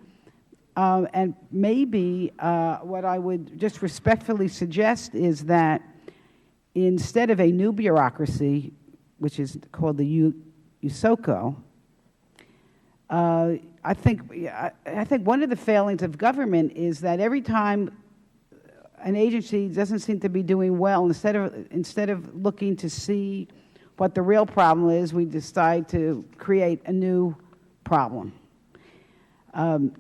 And maybe what I would just respectfully suggest is that instead of a new bureaucracy, which is called the USOCO, I think one of the failings of government is that every time an agency doesn't seem to be doing well, instead of looking to see what the real problem is, we decide to create a new problem.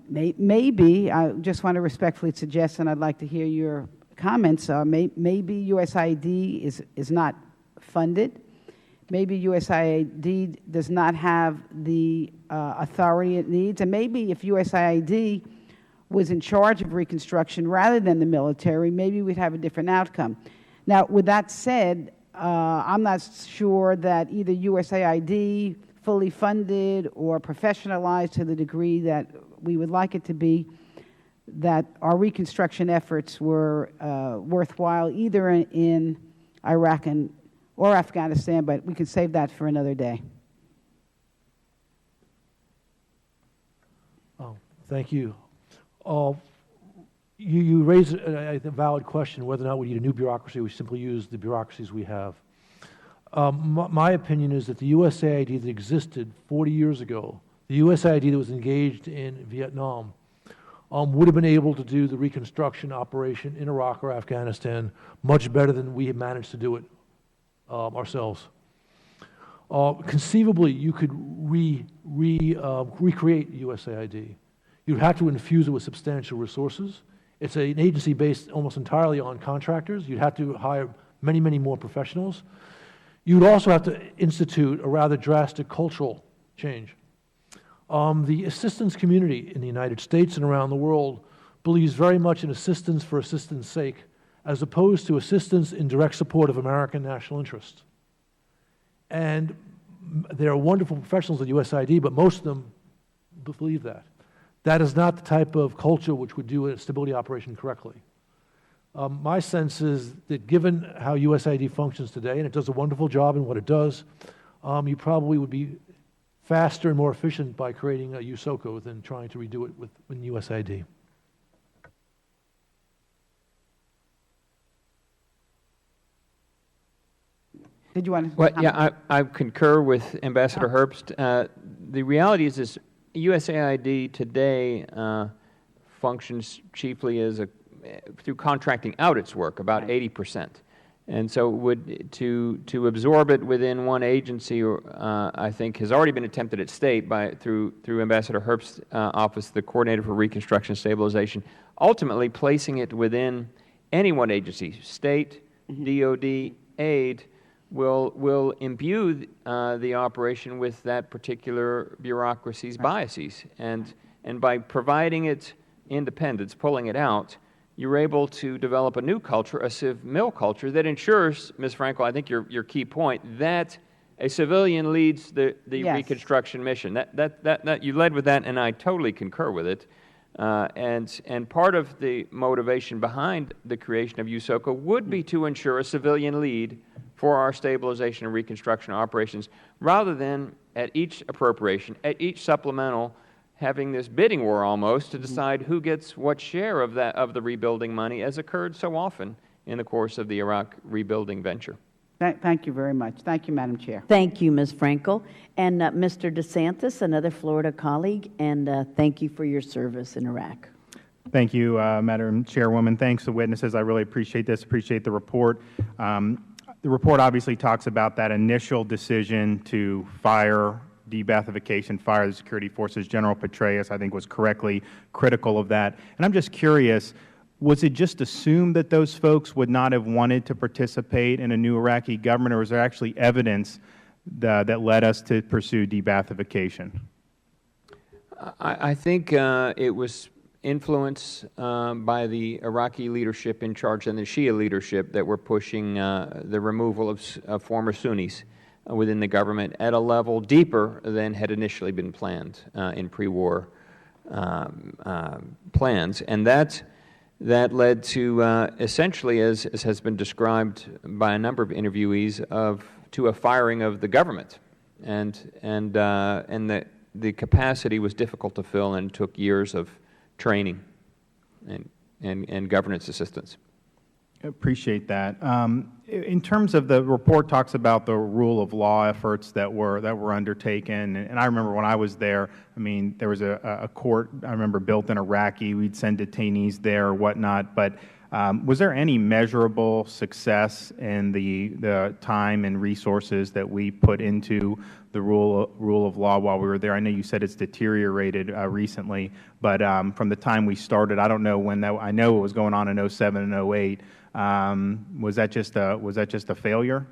Maybe, I just want to respectfully suggest, and I'd like to hear your comments, maybe USAID is not funded. Maybe USAID does not have the authority it needs. And maybe if USAID was in charge of Reconstruction rather than the military, maybe we'd have a different outcome. Now, with that said, I'm not sure that either USAID fully funded or professionalized to the degree that we would like it to be, that our Reconstruction efforts were worthwhile either in Iraq or Afghanistan, but we can save that for another day. Oh, thank you. You raise a valid question whether or not we need a new bureaucracy or we simply use the bureaucracies we have. My opinion is that the USAID that existed 40 years ago, the USAID that was engaged in Vietnam, would have been able to do the reconstruction operation in Iraq or Afghanistan much better than we have managed to do it ourselves. Conceivably, you could recreate USAID. You'd have to infuse it with substantial resources. It's an agency based almost entirely on contractors. You'd have to hire many, many more professionals. You'd also have to institute a rather drastic cultural change. The assistance community in the United States and around the world believes very much in assistance for assistance sake, as opposed to assistance in direct support of American national interests. And there are wonderful professionals at USAID, but most of them believe that. That is not the type of culture which would do a stability operation correctly. My sense is that given how USAID functions today, and it does a wonderful job in what it does, you probably would be faster and more efficient by creating a USOCO than trying to redo it within USAID. Did you want to? Well, yeah, I concur with Ambassador Herbst. The reality is USAID today functions chiefly as through contracting out its work, about 80%. And so to absorb it within one agency, I think, has already been attempted at state through Ambassador Herbst's office, the Coordinator for Reconstruction and Stabilization, ultimately placing it within any one agency, state, DOD, aid, will imbue the operation with that particular bureaucracy's biases. And by providing it independence, pulling it out, you're able to develop a new culture, a civ-mil culture, that ensures, Ms. Frankel, I think your key point, that a civilian leads the Yes. reconstruction mission. That you led with that, and I totally concur with it. And part of the motivation behind the creation of USOCO would be to ensure a civilian lead for our stabilization and reconstruction operations, rather than at each appropriation, at each supplemental, having this bidding war almost to decide who gets what share of the rebuilding money, as occurred so often in the course of the Iraq rebuilding venture. Thank you very much. Thank you, Madam Chair. Thank you, Ms. Frankel. And Mr. DeSantis, another Florida colleague, and thank you for your service in Iraq. Thank you, Madam Chairwoman. Thanks to witnesses. I really appreciate this, appreciate the report. The report obviously talks about that initial decision to fire de-Baathification, fire the security forces. General Petraeus, I think, was correctly critical of that. And I'm just curious, was it just assumed that those folks would not have wanted to participate in a new Iraqi government, or was there actually evidence that led us to pursue de-Baathification? I think it was influence by the Iraqi leadership in charge and the Shia leadership that were pushing the removal of former Sunnis within the government at a level deeper than had initially been planned in pre-war plans. And that led to essentially, as has been described by a number of interviewees, to a firing of the government. And the capacity was difficult to fill and took years of training and governance assistance. Appreciate that. In terms of the report, talks about the rule of law efforts that were undertaken, and I remember when I was there, I mean, there was a court, I remember, built in Iraqi. We'd send detainees there or whatnot, but was there any measurable success in the time and resources that we put into the rule of law while we were there? I know you said it's deteriorated recently, but from the time we started, I don't know when that. I know it was going on in 07 and 08. Was that just a failure?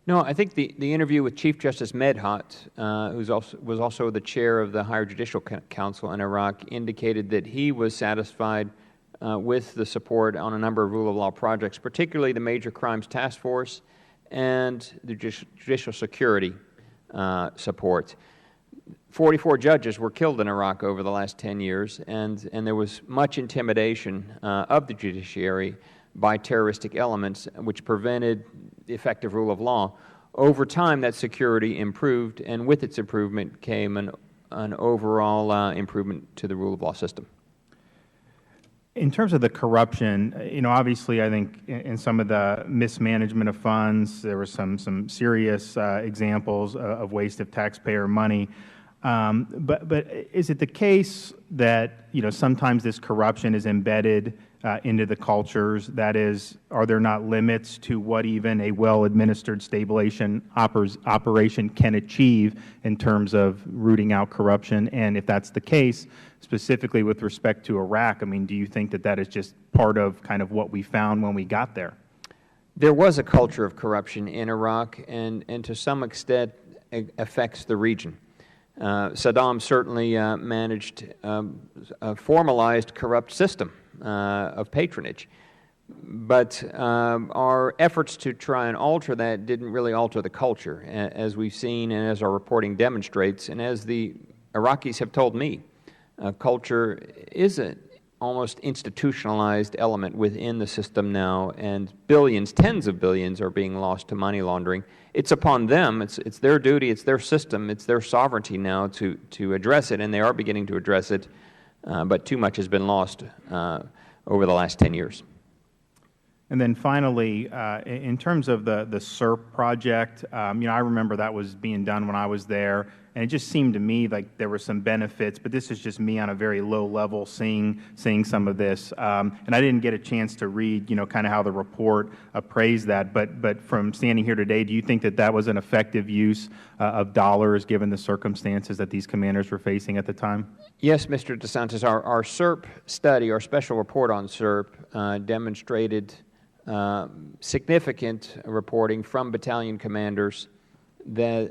No, I think the interview with Chief Justice Medhat, who was also the chair of the Higher Judicial Council in Iraq, indicated that he was satisfied with the support on a number of rule of law projects, particularly the Major Crimes Task Force and the judicial security support. 44 judges were killed in Iraq over the last 10 years, and there was much intimidation of the judiciary by terroristic elements, which prevented the effective rule of law. Over time, that security improved, and with its improvement came an overall improvement to the rule of law system. In terms of the corruption, obviously, I think in some of the mismanagement of funds, there were some serious examples of waste of taxpayer money. But is it the case that, sometimes this corruption is embedded into the cultures? That is, are there not limits to what even a well-administered stabilization operation can achieve in terms of rooting out corruption? And if that's the case, specifically with respect to Iraq, I mean, do you think that that is just part of kind of what we found when we got there? There was a culture of corruption in Iraq, and to some extent affects the region. Saddam certainly managed a formalized corrupt system of patronage. But our efforts to try and alter that didn't really alter the culture, as we've seen and as our reporting demonstrates, and as the Iraqis have told me. Culture is an almost institutionalized element within the system now, and billions, tens of billions are being lost to money laundering. It's upon them, it's their duty, it's their system, it's their sovereignty now to address it, and they are beginning to address it, but too much has been lost over the last 10 years. And then finally, in terms of the SERP project, I remember that was being done when I was there, and it just seemed to me like there were some benefits, but this is just me on a very low level seeing some of this. And I didn't get a chance to read, kind of how the report appraised that, but from standing here today, do you think that that was an effective use of dollars given the circumstances that these commanders were facing at the time? Yes, Mr. DeSantis, our SERP study, our special report on SERP, demonstrated significant reporting from battalion commanders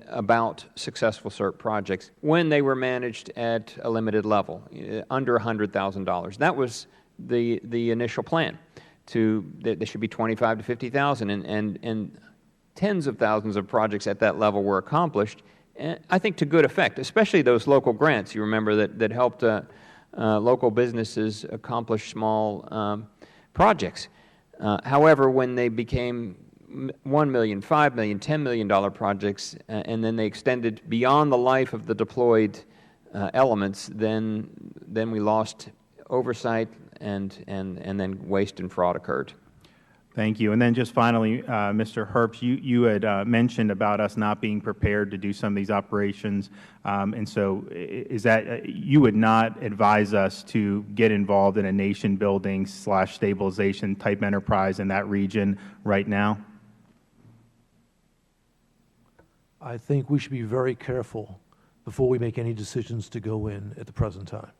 about successful SERP projects when they were managed at a limited level, under $100,000. That was the initial plan. There should be 25 to 50,000, and tens of thousands of projects at that level were accomplished. I think to good effect, especially those local grants. You remember that helped local businesses accomplish small projects. However, when they became $1 million, $5 million, $10 million projects, and then they extended beyond the life of the deployed elements, then we lost oversight, and then waste and fraud occurred. Thank you. And then just finally, Mr. Herbst, you had mentioned about us not being prepared to do some of these operations, and so is that you would not advise us to get involved in a nation-building / stabilization type enterprise in that region right now? I think we should be very careful before we make any decisions to go in at the present time.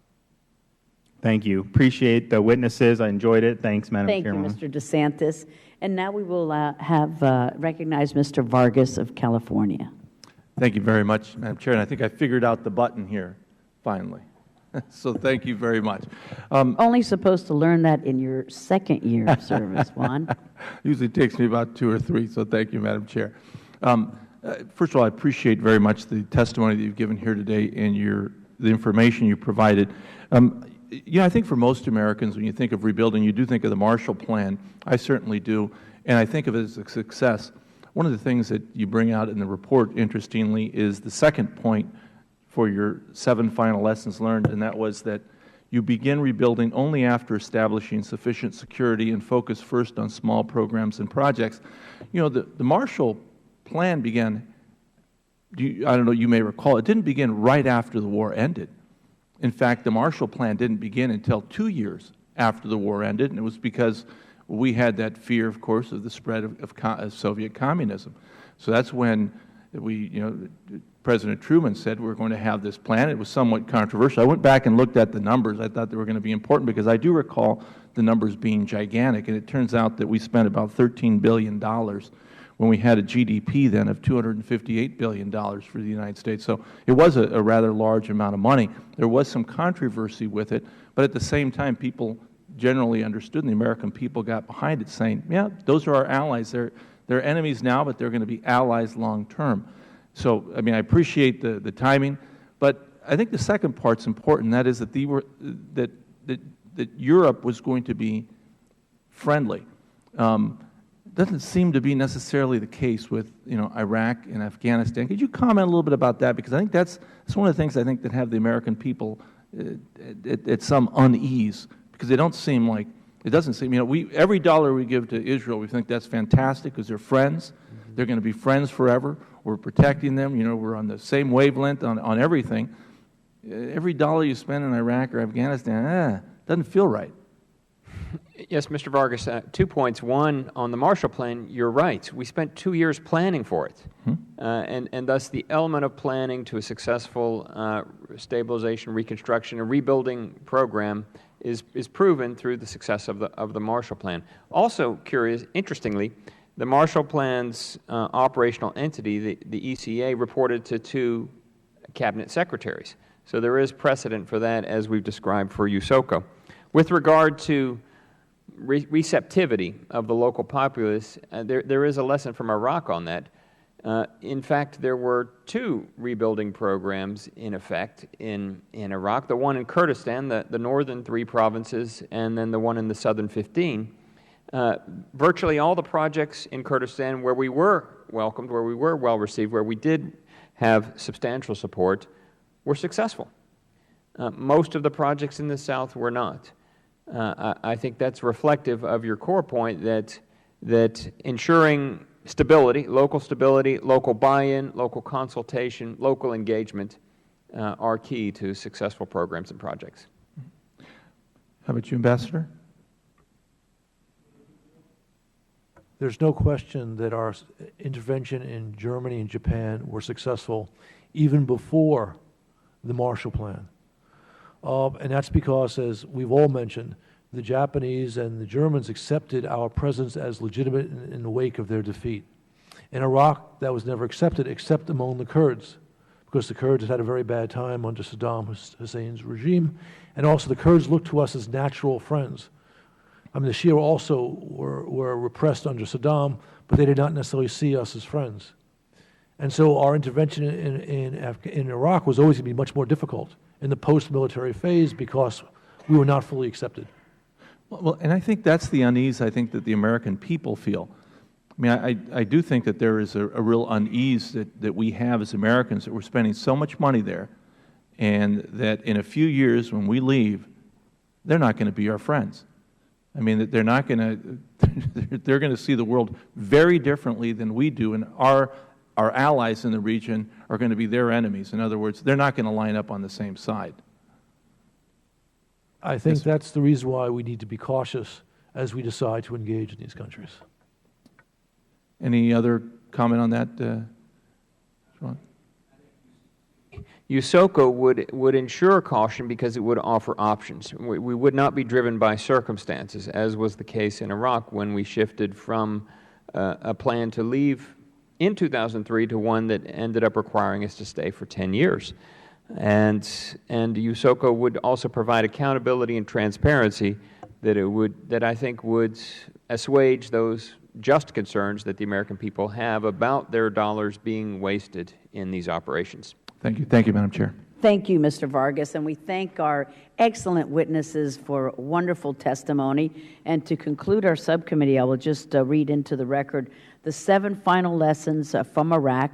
Thank you. Appreciate the witnesses. I enjoyed it. Thanks, Madam Chairwoman. Thank you, Mr. DeSantis. And now we will recognize Mr. Vargas of California. Thank you very much, Madam Chair. And I think I figured out the button here, finally. So thank you very much. Only supposed to learn that in your second year of service, Juan. Usually takes me about 2 or 3, so thank you, Madam Chair. First of all, I appreciate very much the testimony that you've given here today and the information you provided. I think for most Americans, when you think of rebuilding, you do think of the Marshall Plan. I certainly do, and I think of it as a success. One of the things that you bring out in the report, interestingly, is the second point for your 7 final lessons learned, and that was that you begin rebuilding only after establishing sufficient security and focus first on small programs and projects. The Marshall Plan began, I don't know, you may recall, it didn't begin right after the war ended. In fact, the Marshall Plan didn't begin until 2 years after the war ended, and it was because we had that fear, of course, of the spread of Soviet communism. So that's when President Truman said we're going to have this plan. It was somewhat controversial. I went back and looked at the numbers. I thought they were going to be important because I do recall the numbers being gigantic, and it turns out that we spent about $13 billion when we had a GDP then of $258 billion for the United States. So it was a rather large amount of money. There was some controversy with it, but at the same time, people generally understood, and the American people got behind it, saying, yeah, those are our allies. They're enemies now, but they're going to be allies long term. So, I mean, I appreciate the timing, but I think the second part's important. That is that that Europe was going to be friendly. Doesn't seem to be necessarily the case with Iraq and Afghanistan. Could you comment a little bit about that? Because I think that's one of the things I think that have the American people at some unease, because it doesn't seem every dollar we give to Israel, we think that's fantastic because they're friends, they're going to be friends forever. we're protecting them, you know, we're on the same wavelength on everything. Every dollar you spend in Iraq or Afghanistan, doesn't feel right. Yes, Mr. Vargas, 2 points. One, on the Marshall Plan, you're right. We spent 2 years planning for it. And thus the element of planning to a successful stabilization, reconstruction, and rebuilding program is proven through the success of the Marshall Plan. Also curious, interestingly, the Marshall Plan's operational entity, the ECA, reported to 2 cabinet secretaries. So there is precedent for that, as we've described for USOCO. With regard to receptivity of the local populace, there is a lesson from Iraq on that. In fact, there were 2 rebuilding programs in effect in Iraq, the one in Kurdistan, the northern 3 provinces, and then the one in the southern 15. Virtually all the projects in Kurdistan where we were welcomed, where we were well received, where we did have substantial support, were successful. Most of the projects in the south were not. I think that's reflective of your core point that ensuring stability, local buy-in, local consultation, local engagement are key to successful programs and projects. How about you, Ambassador? There's no question that our intervention in Germany and Japan were successful even before the Marshall Plan. And that's because, as we've all mentioned, the Japanese and the Germans accepted our presence as legitimate in the wake of their defeat. In Iraq, that was never accepted, except among the Kurds, because the Kurds had a very bad time under Saddam Hussein's regime, and also the Kurds looked to us as natural friends. I mean, the Shia also were repressed under Saddam, but they did not necessarily see us as friends. And so our intervention in Iraq was always going to be much more difficult in the post-military phase because we were not fully accepted. Well, and I think that's the unease I think that the American people feel. I mean, I do think that there is a real unease that we have as Americans, that we're spending so much money there, and that in a few years when we leave, they're not going to be our friends. I mean, that they're not going to, they're going to see the world very differently than we do, and our allies in the region are going to be their enemies. In other words, they're not going to line up on the same side. I think that's the reason why we need to be cautious as we decide to engage in these countries. Any other comment on that, Ron? USOCO would ensure caution because it would offer options. We would not be driven by circumstances, as was the case in Iraq when we shifted from a plan to leave in 2003 to one that ended up requiring us to stay for 10 years. And USOCO would also provide accountability and transparency that I think would assuage those just concerns that the American people have about their dollars being wasted in these operations. Thank you. Thank you, Madam Chair. Thank you, Mr. Vargas, and we thank our excellent witnesses for wonderful testimony. And to conclude our subcommittee, I will just read into the record the 7 final lessons from Iraq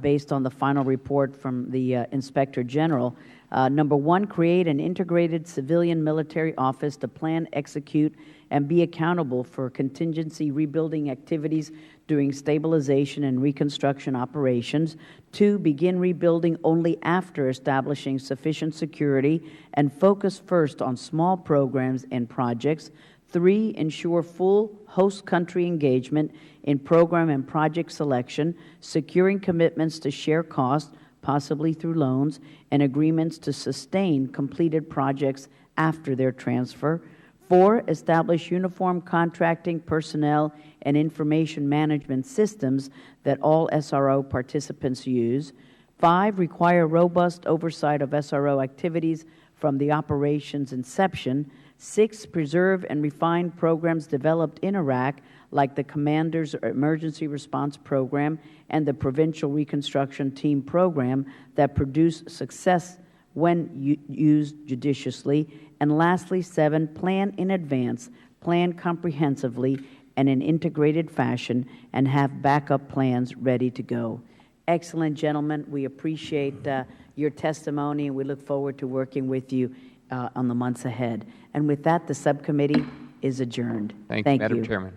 based on the final report from the Inspector General. Number 1, create an integrated civilian military office to plan, execute, and be accountable for contingency rebuilding activities during stabilization and reconstruction operations. 2, begin rebuilding only after establishing sufficient security and focus first on small programs and projects. 3, ensure full host country engagement in program and project selection, securing commitments to share costs, possibly through loans, and agreements to sustain completed projects after their transfer. 4, establish uniform contracting, personnel, and information management systems that all SRO participants use. 5, require robust oversight of SRO activities from the operation's inception. 6, preserve and refine programs developed in Iraq, like the Commander's Emergency Response Program and the Provincial Reconstruction Team Program that produce success when used judiciously. And lastly, 7, plan in advance, plan comprehensively and in integrated fashion, and have backup plans ready to go. Excellent, gentlemen. We appreciate your testimony, and we look forward to working with you on the months ahead. And with that, the subcommittee is adjourned. Thank you, Madam Chairman.